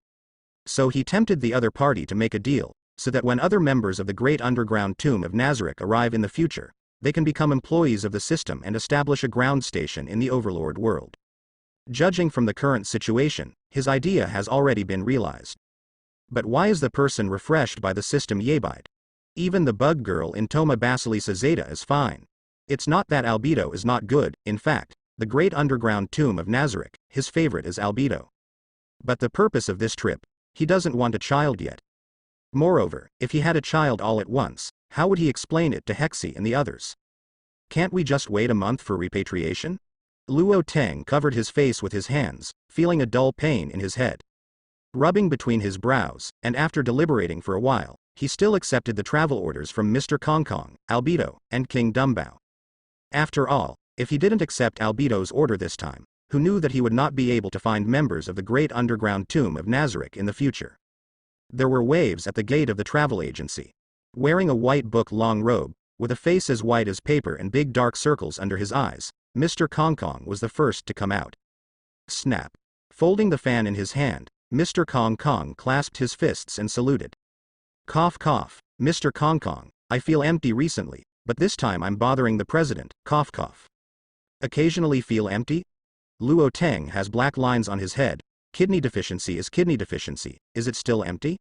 So he tempted the other party to make a deal, so that when other members of the Great Underground Tomb of Nazarick arrive in the future, they can become employees of the system and establish a ground station in the Overlord world. Judging from the current situation, his idea has already been realized. But why is the person refreshed by the system Yebite? Even the bug girl in Toma Basilisa Zeta is fine. It's not that Albedo is not good, in fact, the Great Underground Tomb of Nazarick, his favorite is Albedo. But the purpose of this trip: he doesn't want a child yet. Moreover, if he had a child all at once, how would he explain it to Hexy and the others? Can't we just wait a month for repatriation? Luo Tang covered his face with his hands, feeling a dull pain in his head. Rubbing between his brows, and after deliberating for a while, he still accepted the travel orders from Mr. Kong Kong, Albedo, and King Dumbao. After all, if he didn't accept Albedo's order this time, who knew that he would not be able to find members of the Great Underground Tomb of Nazarick in the future? There were waves at the gate of the travel agency. Wearing a white book-long robe, with a face as white as paper and big dark circles under his eyes, Mr. Kong Kong was the first to come out. Snap. Folding the fan in his hand, Mr. Kong Kong clasped his fists and saluted. Cough cough, Mr. Kong Kong, I feel empty recently, but this time I'm bothering the president, cough cough. Occasionally feel empty? Luo Tang has black lines on his head. Kidney deficiency is kidney deficiency, is it still empty?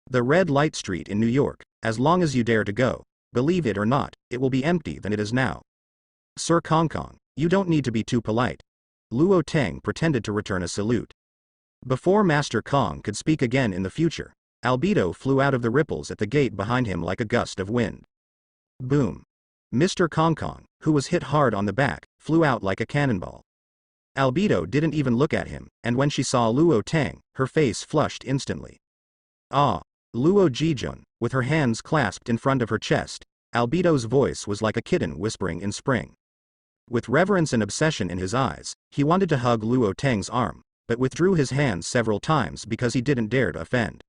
The red light street in New York, as long as you dare to go, believe it or not, it will be empty than it is now. Sir Kong Kong, you don't need to be too polite. Luo Tang pretended to return a salute. Before Master Kong could speak again in the future, Albedo flew out of the ripples at the gate behind him like a gust of wind. Boom. Mr. Kong Kong, who was hit hard on the back, flew out like a cannonball. Albedo didn't even look at him, and when she saw Luo Tang, her face flushed instantly. Ah. Luo Jijun, with her hands clasped in front of her chest, Albedo's voice was like a kitten whispering in spring. With reverence and obsession in his eyes, he wanted to hug Luo Tang's arm, but withdrew his hands several times because he didn't dare to offend.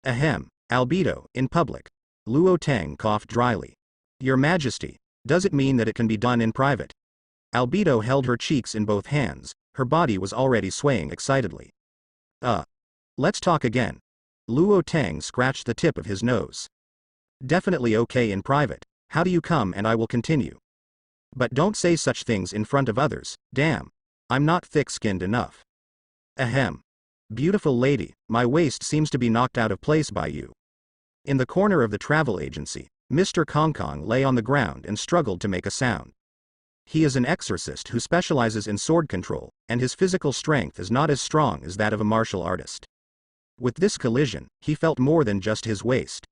Ahem, Albedo, in public. Luo Tang coughed dryly. Your Majesty, does it mean that it can be done in private? Albedo held her cheeks in both hands, her body was already swaying excitedly. Let's talk again. Luo Tang scratched the tip of his nose. Definitely okay in private, how do you come and I will continue. But don't say such things in front of others, damn. I'm not thick-skinned enough. Ahem. Beautiful lady, my waist seems to be knocked out of place by you. In the corner of the travel agency, Mr. Kong Kong lay on the ground and struggled to make a sound. He is an exorcist who specializes in sword control, and his physical strength is not as strong as that of a martial artist. With this collision, he felt more than just his waist.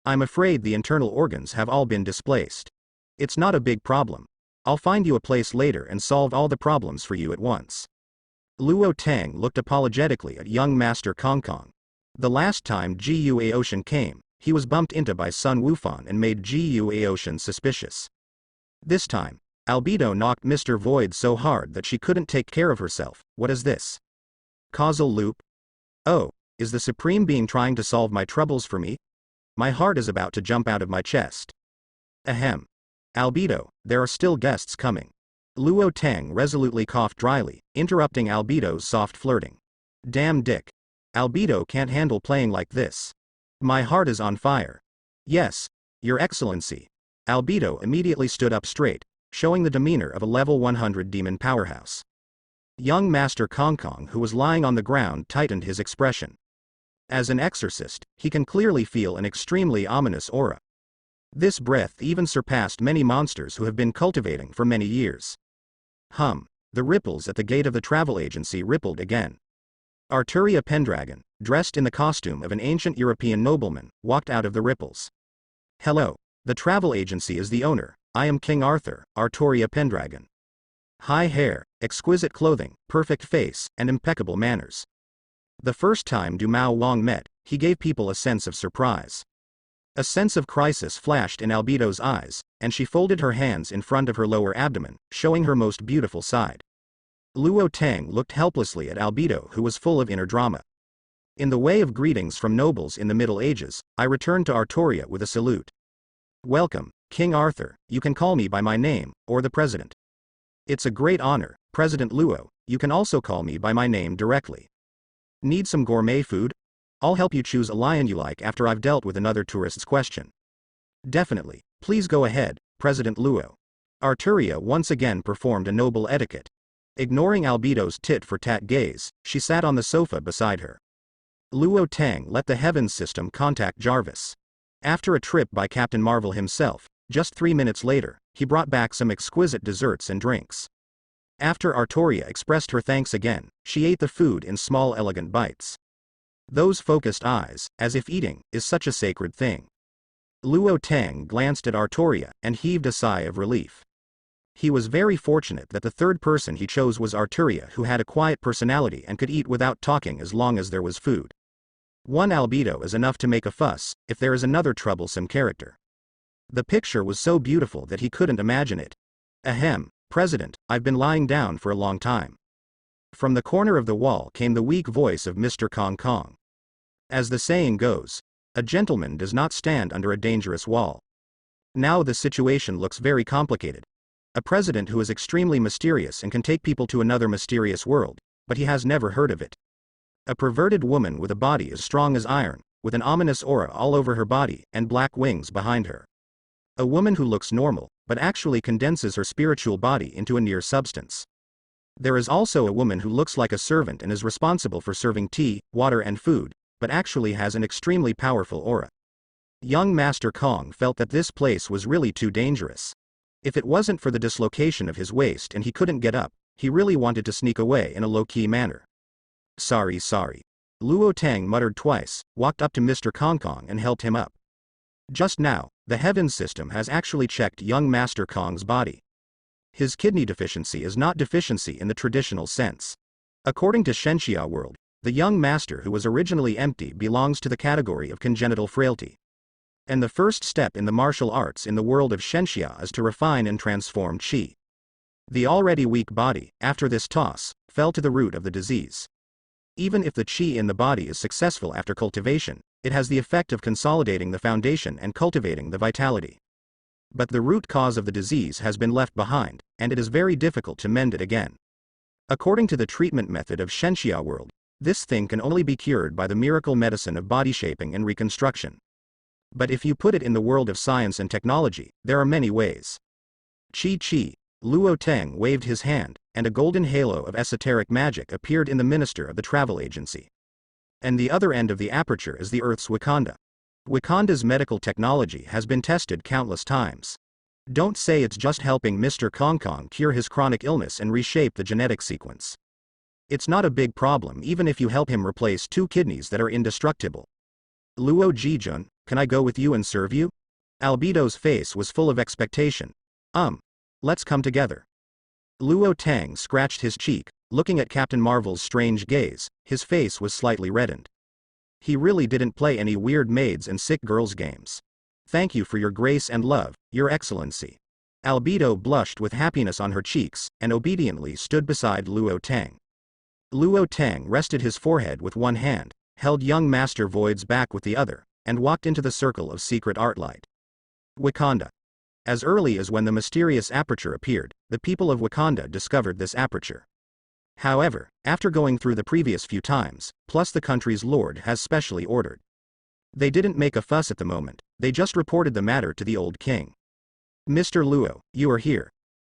I'm afraid the internal organs have all been displaced. It's not a big problem. I'll find you a place later and solve all the problems for you at once. Luo Tang looked apologetically at young Master Kong Kong. The last time GUA Ocean came, he was bumped into by Sun Wufan and made GUA Ocean suspicious. This time, Albedo knocked Mr. Void so hard that she couldn't take care of herself. What is this? Causal loop? Oh, is the Supreme Being trying to solve my troubles for me? My heart is about to jump out of my chest. Ahem. Albedo, there are still guests coming. Luo Tang resolutely coughed dryly, interrupting Albedo's soft flirting. Damn dick. Albedo can't handle playing like this. My heart is on fire. Yes, Your Excellency. Albedo immediately stood up straight, showing the demeanor of a level 100 demon powerhouse. Young Master Kong Kong, who was lying on the ground, tightened his expression. As an exorcist, he can clearly feel an extremely ominous aura. This breath even surpassed many monsters who have been cultivating for many years. The ripples at the gate of the travel agency rippled again. Arturia Pendragon, dressed in the costume of an ancient European nobleman, walked out of the ripples. Hello. The travel agency is the owner. I am King Arthur, Arturia Pendragon. High hair, exquisite clothing, perfect face, and impeccable manners. The first time Du Mao Wong met, he gave people a sense of surprise. A sense of crisis flashed in Albedo's eyes, and she folded her hands in front of her lower abdomen, showing her most beautiful side. Luo Tang looked helplessly at Albedo, who was full of inner drama. In the way of greetings from nobles in the Middle Ages, I returned to Arturia with a salute. Welcome, King Arthur. You can call me by my name, or the President. It's a great honor, President Luo. You can also call me by my name directly. Need some gourmet food? I'll help you choose a lion you like after I've dealt with another tourist's question. Definitely. Please go ahead, President Luo. Arturia once again performed a noble etiquette. Ignoring Albedo's tit-for-tat gaze, she sat on the sofa beside her. Luo Tang let the Heavens system contact Jarvis. After a trip by Captain Marvel himself, just 3 minutes later, he brought back some exquisite desserts and drinks. After Arturia expressed her thanks again, she ate the food in small elegant bites. Those focused eyes, as if eating, is such a sacred thing. Luo Tang glanced at Arturia and heaved a sigh of relief. He was very fortunate that the third person he chose was Arturia, who had a quiet personality and could eat without talking as long as there was food. One Albedo is enough to make a fuss, if there is another troublesome character. The picture was so beautiful that he couldn't imagine it. Ahem, President, I've been lying down for a long time. From the corner of the wall came the weak voice of Mr. Kong Kong. As the saying goes, a gentleman does not stand under a dangerous wall. Now the situation looks very complicated. A president who is extremely mysterious and can take people to another mysterious world, but he has never heard of it. A perverted woman with a body as strong as iron, with an ominous aura all over her body and black wings behind her. A woman who looks normal, but actually condenses her spiritual body into a near substance. There is also a woman who looks like a servant and is responsible for serving tea, water and food, but actually has an extremely powerful aura. Young Master Kong felt that this place was really too dangerous. If it wasn't for the dislocation of his waist and he couldn't get up, he really wanted to sneak away in a low-key manner. Sorry. Luo Tang muttered twice, walked up to Mr. Kong Kong and helped him up. Just now, the Heavens system has actually checked young Master Kong's body. His kidney deficiency is not deficiency in the traditional sense. According to Shenxia World, the young master who was originally empty belongs to the category of congenital frailty. And the first step in the martial arts in the world of Shenxia is to refine and transform qi. The already weak body, after this toss, fell to the root of the disease. Even if the qi in the body is successful after cultivation, it has the effect of consolidating the foundation and cultivating the vitality. But the root cause of the disease has been left behind, and it is very difficult to mend it again. According to the treatment method of Shenxia World, this thing can only be cured by the miracle medicine of body shaping and reconstruction. But if you put it in the world of science and technology, there are many ways. Chi. Luo Tang waved his hand, and a golden halo of esoteric magic appeared in the minister of the travel agency. And the other end of the aperture is the Earth's Wakanda. Wakanda's medical technology has been tested countless times. Don't say it's just helping Mr. Kong Kong cure his chronic illness and reshape the genetic sequence. It's not a big problem even if you help him replace 2 kidneys that are indestructible. Luo Jijun, can I go with you and serve you? Albedo's face was full of expectation. Let's come together. Luo Tang scratched his cheek, looking at Captain Marvel's strange gaze. His face was slightly reddened. He really didn't play any weird maids and sick girls games. Thank you for your grace and love, Your Excellency. Albedo blushed with happiness on her cheeks, and obediently stood beside Luo Tang. Luo Tang rested his forehead with one hand, held young Master Void's back with the other, and walked into the circle of secret art light. Wakanda. As early as when the mysterious aperture appeared, the people of Wakanda discovered this aperture. However, after going through the previous few times, plus the country's lord has specially ordered. They didn't make a fuss at the moment, they just reported the matter to the old king. Mr. Luo, you are here.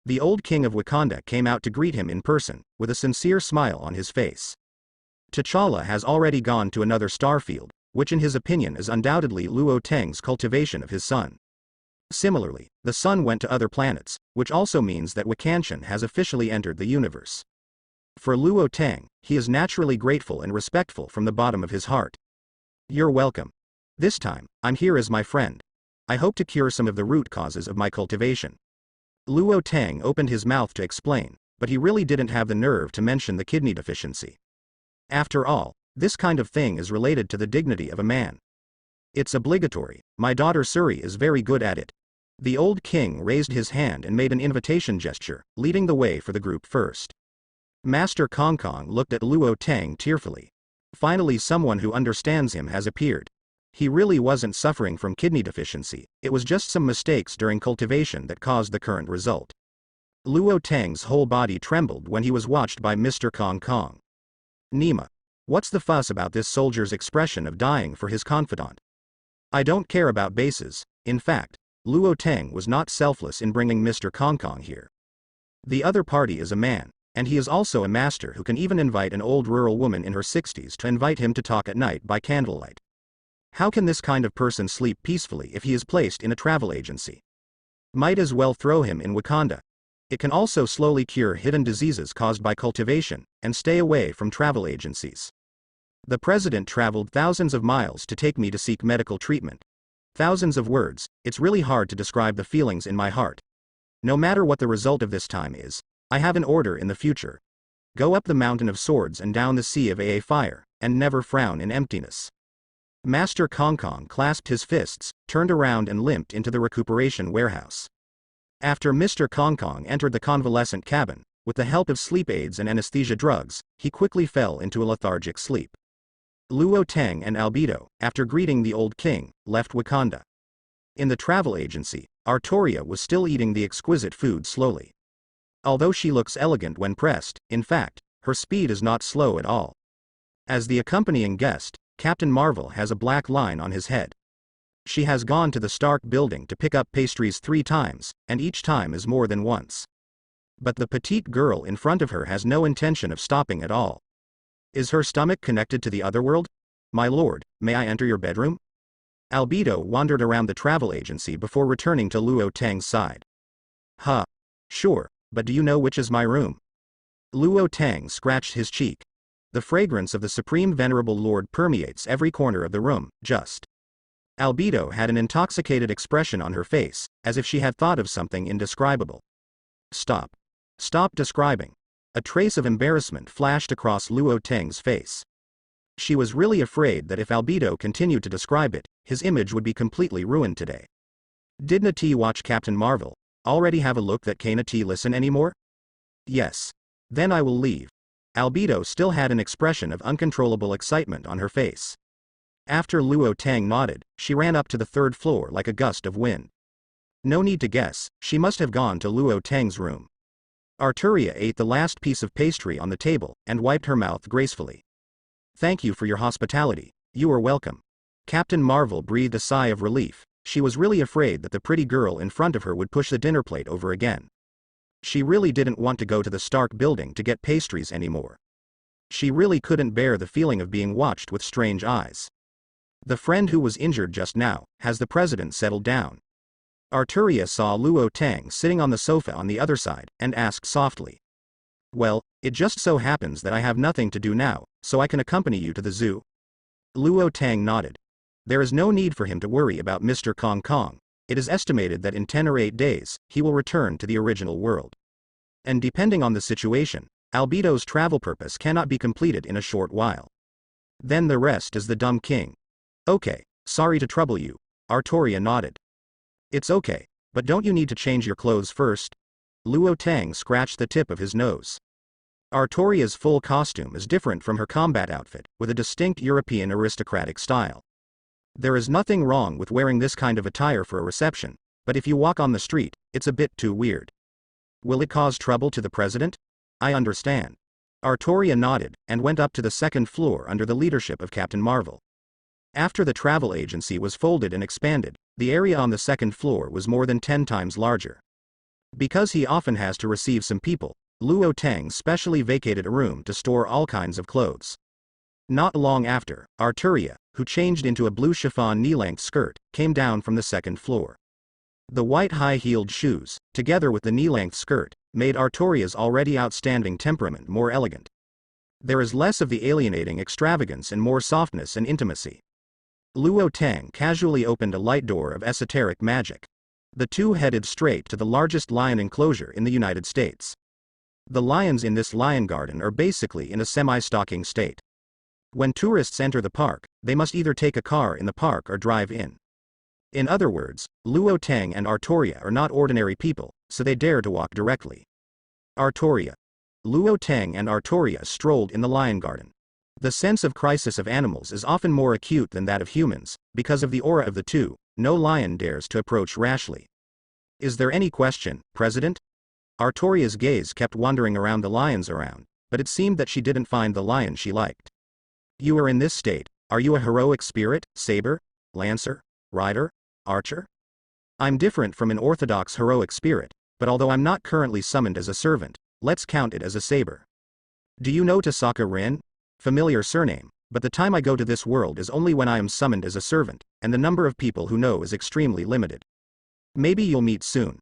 The old king of Wakanda came out to greet him in person, with a sincere smile on his face. T'Challa has already gone to another starfield, which in his opinion is undoubtedly Luo Tang's cultivation of his son. Similarly, the sun went to other planets, which also means that Wakantian has officially entered the universe. For Luo Tang, he is naturally grateful and respectful from the bottom of his heart. You're welcome. This time, I'm here as my friend. I hope to cure some of the root causes of my cultivation. Luo Tang opened his mouth to explain, but he really didn't have the nerve to mention the kidney deficiency. After all, this kind of thing is related to the dignity of a man. It's obligatory, my daughter Suri is very good at it. The old king raised his hand and made an invitation gesture, leading the way for the group first. Master Kong Kong looked at Luo Tang tearfully. Finally someone who understands him has appeared. He really wasn't suffering from kidney deficiency, it was just some mistakes during cultivation that caused the current result. Luo Tang's whole body trembled when he was watched by Mr. Kong Kong. Nima. What's the fuss about this soldier's expression of dying for his confidant? I don't care about bases, in fact, Luo Tang was not selfless in bringing Mr. Kong Kong here. The other party is a man, and he is also a master who can even invite an old rural woman in her 60s to invite him to talk at night by candlelight. How can this kind of person sleep peacefully if he is placed in a travel agency? Might as well throw him in Wakanda. It can also slowly cure hidden diseases caused by cultivation, and stay away from travel agencies. The president traveled thousands of miles to take me to seek medical treatment. Thousands of words, it's really hard to describe the feelings in my heart. No matter what the result of this time is, I have an order in the future. Go up the mountain of swords and down the sea of AA fire, and never frown in emptiness. Master Kong Kong clasped his fists, turned around and limped into the recuperation warehouse. After Mr. Kong Kong entered the convalescent cabin, with the help of sleep aids and anesthesia drugs, he quickly fell into a lethargic sleep. Luo Tang and Albedo, after greeting the old king, left Wakanda. In the travel agency, Artoria was still eating the exquisite food slowly. Although she looks elegant when pressed, in fact, her speed is not slow at all. As the accompanying guest, Captain Marvel has a black line on his head. She has gone to the Stark building to pick up pastries 3 times, and each time is more than once. But the petite girl in front of her has no intention of stopping at all. Is her stomach connected to the other world? My lord, may I enter your bedroom? Albedo wandered around the travel agency before returning to Luo Tang's side. Huh. Sure, but do you know which is my room? Luo Tang scratched his cheek. The fragrance of the Supreme Venerable Lord permeates every corner of the room, just. Albedo had an intoxicated expression on her face, as if she had thought of something indescribable. Stop. Stop describing. A trace of embarrassment flashed across Luo Tang's face. She was really afraid that if Albedo continued to describe it, his image would be completely ruined today. Didn't T watch Captain Marvel already have a look that can't T listen anymore? Yes. Then I will leave. Albedo still had an expression of uncontrollable excitement on her face. After Luo Tang nodded, she ran up to the 3rd floor like a gust of wind. No need to guess, she must have gone to Luo Tang's room. Arturia ate the last piece of pastry on the table, and wiped her mouth gracefully. Thank you for your hospitality, you are welcome. Captain Marvel breathed a sigh of relief. She was really afraid that the pretty girl in front of her would push the dinner plate over again. She really didn't want to go to the Stark building to get pastries anymore. She really couldn't bear the feeling of being watched with strange eyes. The friend who was injured just now, has the president settled down? Arturia saw Luo Tang sitting on the sofa on the other side, and asked softly. Well, it just so happens that I have nothing to do now, so I can accompany you to the zoo. Luo Tang nodded. There is no need for him to worry about Mr. Kong Kong. It is estimated that in 10 or 8 days, he will return to the original world. And depending on the situation, Albedo's travel purpose cannot be completed in a short while. Then the rest is the dumb king. Okay, sorry to trouble you. Artoria nodded. It's okay, but don't you need to change your clothes first? Luo Tang scratched the tip of his nose. Artoria's full costume is different from her combat outfit, with a distinct European aristocratic style. There is nothing wrong with wearing this kind of attire for a reception, but if you walk on the street, it's a bit too weird. Will it cause trouble to the president? I understand. Artoria nodded, and went up to the 2nd floor under the leadership of Captain Marvel. After the travel agency was folded and expanded, the area on the second floor was more than 10 times larger. Because he often has to receive some people, Luo Tang specially vacated a room to store all kinds of clothes. Not long after, Arturia, who changed into a blue chiffon knee-length skirt, came down from the second floor. The white high-heeled shoes, together with the knee-length skirt, made Arturia's already outstanding temperament more elegant. There is less of the alienating extravagance and more softness and intimacy. Luo Tang casually opened a light door of esoteric magic. The two headed straight to the largest lion enclosure in the United States. The lions in this lion garden are basically in a semi-stalking state. When tourists enter the park, they must either take a car in the park or drive in. In other words, Luo Tang and Arturia are not ordinary people, so they dare to walk directly. Arturia. Luo Tang and Arturia strolled in the lion garden. The sense of crisis of animals is often more acute than that of humans. Because of the aura of the two, no lion dares to approach rashly. Is there any question, President? Arturia's gaze kept wandering around the lions around, but it seemed that she didn't find the lion she liked. You are in this state. Are you a heroic spirit, saber, lancer, rider, archer? I'm different from an orthodox heroic spirit, but although I'm not currently summoned as a servant, let's count it as a saber. Do you know Tasaka Rin? Familiar surname, but the time I go to this world is only when I am summoned as a servant, and the number of people who know is extremely limited. Maybe you'll meet soon.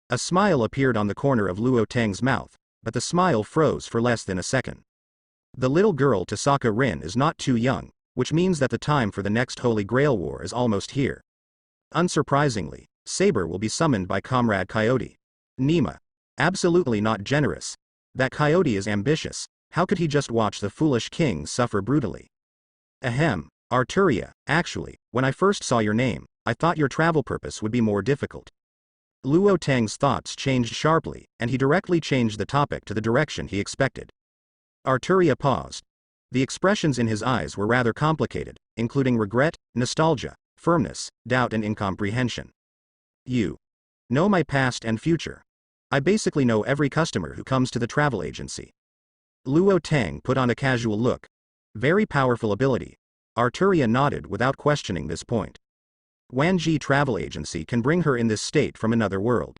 A smile appeared on the corner of Luo Tang's mouth, but the smile froze for less than a second. The little girl Tasaka Rin is not too young, which means that the time for the next Holy Grail War is almost here. Unsurprisingly, Saber will be summoned by Comrade Coyote. Nima. Absolutely not generous. That Coyote is ambitious. How could he just watch the foolish king suffer brutally? Ahem, Arturia, actually, when I first saw your name, I thought your travel purpose would be more difficult. Luo Tang's thoughts changed sharply, and he directly changed the topic to the direction he expected. Arturia paused. The expressions in his eyes were rather complicated, including regret, nostalgia, firmness, doubt and incomprehension. You know my past and future. I basically know every customer who comes to the travel agency. Luo Tang put on a casual look. Very powerful ability. Arturia nodded without questioning this point. Wanji Travel Agency can bring her in this state from another world.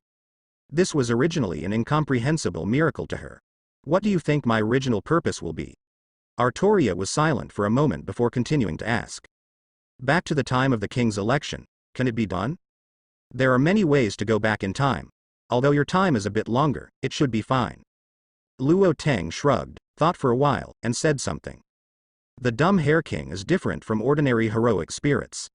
This was originally an incomprehensible miracle to her. What do you think my original purpose will be? Arturia was silent for a moment before continuing to ask. Back to the time of the king's election, can it be done? There are many ways to go back in time. Although your time is a bit longer, it should be fine. Luo Tang shrugged, thought for a while, and said something. The dumb Hair King is different from ordinary heroic spirits.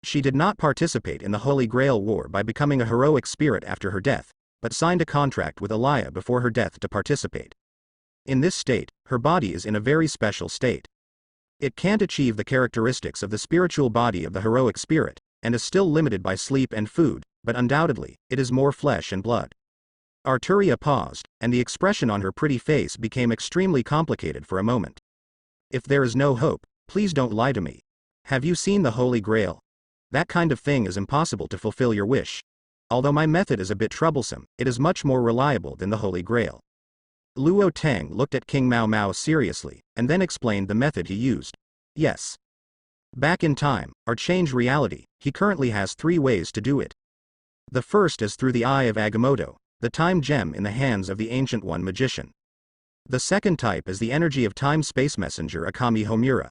She did not participate in the Holy Grail War by becoming a heroic spirit after her death, but signed a contract with Alaya before her death to participate. In this state, her body is in a very special state. It can't achieve the characteristics of the spiritual body of the heroic spirit, and is still limited by sleep and food, but undoubtedly, it is more flesh and blood. Arturia paused, and the expression on her pretty face became extremely complicated for a moment. If there is no hope, please don't lie to me. Have you seen the Holy Grail? That kind of thing is impossible to fulfill your wish. Although my method is a bit troublesome, it is much more reliable than the Holy Grail. Luo Tang looked at King Mao Mao seriously, and then explained the method he used. Yes. Back in time, or change reality, he currently has 3 ways to do it. The first is through the Eye of Agamotto, the time gem in the hands of the Ancient One magician. The second type is the energy of time-space messenger Akami Homura.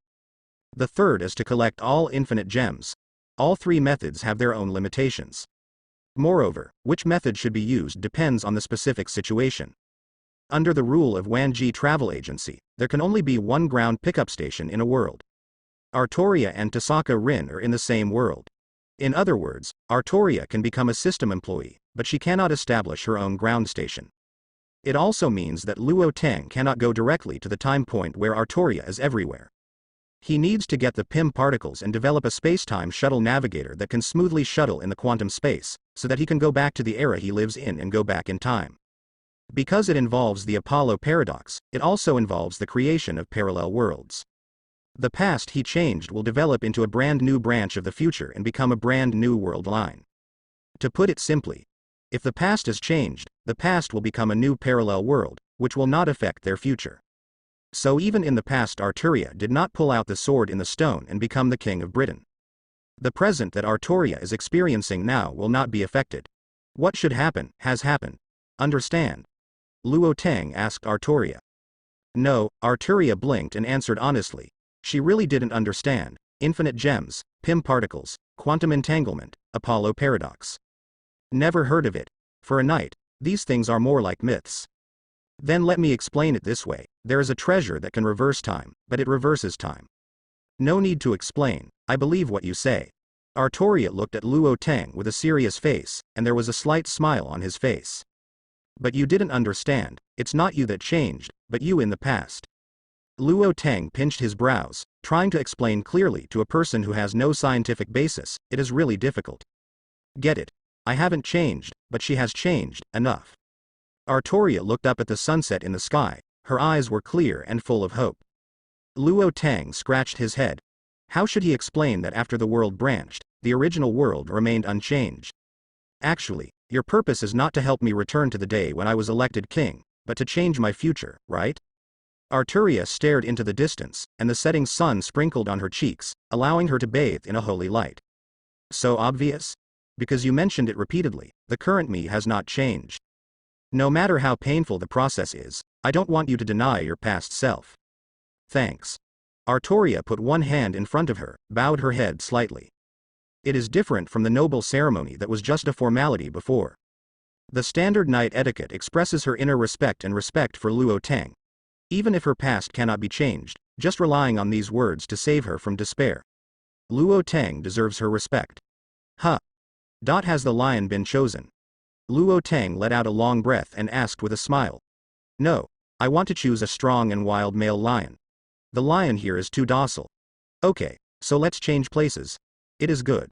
The third is to collect all infinite gems. All 3 methods have their own limitations. Moreover, which method should be used depends on the specific situation. Under the rule of Wanji Travel Agency, there can only be 1 ground pickup station in a world. Arturia and Tasaka Rin are in the same world. In other words, Arturia can become a system employee, but she cannot establish her own ground station. It also means that Luo Tang cannot go directly to the time point where Arturia is everywhere. He needs to get the PIM particles and develop a space-time shuttle navigator that can smoothly shuttle in the quantum space, so that he can go back to the era he lives in and go back in time. Because it involves the Apollo paradox, it also involves the creation of parallel worlds. The past he changed will develop into a brand new branch of the future and become a brand new world line. To put it simply, if the past is changed, the past will become a new parallel world, which will not affect their future. So even in the past Arturia did not pull out the sword in the stone and become the king of Britain. The present that Artoria is experiencing now will not be affected. What should happen, has happened. Understand? Luo Tang asked Artoria. No, Arturia blinked and answered honestly. She really didn't understand. Infinite gems, Pym particles, quantum entanglement, Apollo paradox. Never heard of it. For a knight, these things are more like myths. Then let me explain it this way. There is a treasure that can reverse time, but it reverses time. No need to explain, I believe what you say. Artoria looked at Luo Tang with a serious face, and there was a slight smile on his face. But you didn't understand, it's not you that changed, but you in the past. Luo Tang pinched his brows, trying to explain clearly to a person who has no scientific basis, it is really difficult. Get it. I haven't changed, but she has changed, enough. Artoria looked up at the sunset in the sky, her eyes were clear and full of hope. Luo Tang scratched his head. How should he explain that after the world branched, the original world remained unchanged? Actually, your purpose is not to help me return to the day when I was elected king, but to change my future, right? Arturia stared into the distance, and the setting sun sprinkled on her cheeks, allowing her to bathe in a holy light. So obvious? Because you mentioned it repeatedly, the current me has not changed. No matter how painful the process is, I don't want you to deny your past self. Thanks. Artoria put one hand in front of her, bowed her head slightly. It is different from the noble ceremony that was just a formality before. The standard knight etiquette expresses her inner respect and respect for Luo Tang. Even if her past cannot be changed, just relying on these words to save her from despair. Luo Tang deserves her respect. Huh. Has the lion been chosen? Luo Tang let out a long breath and asked with a smile. No, I want to choose a strong and wild male lion. The lion here is too docile. Okay, so let's change places. It is good.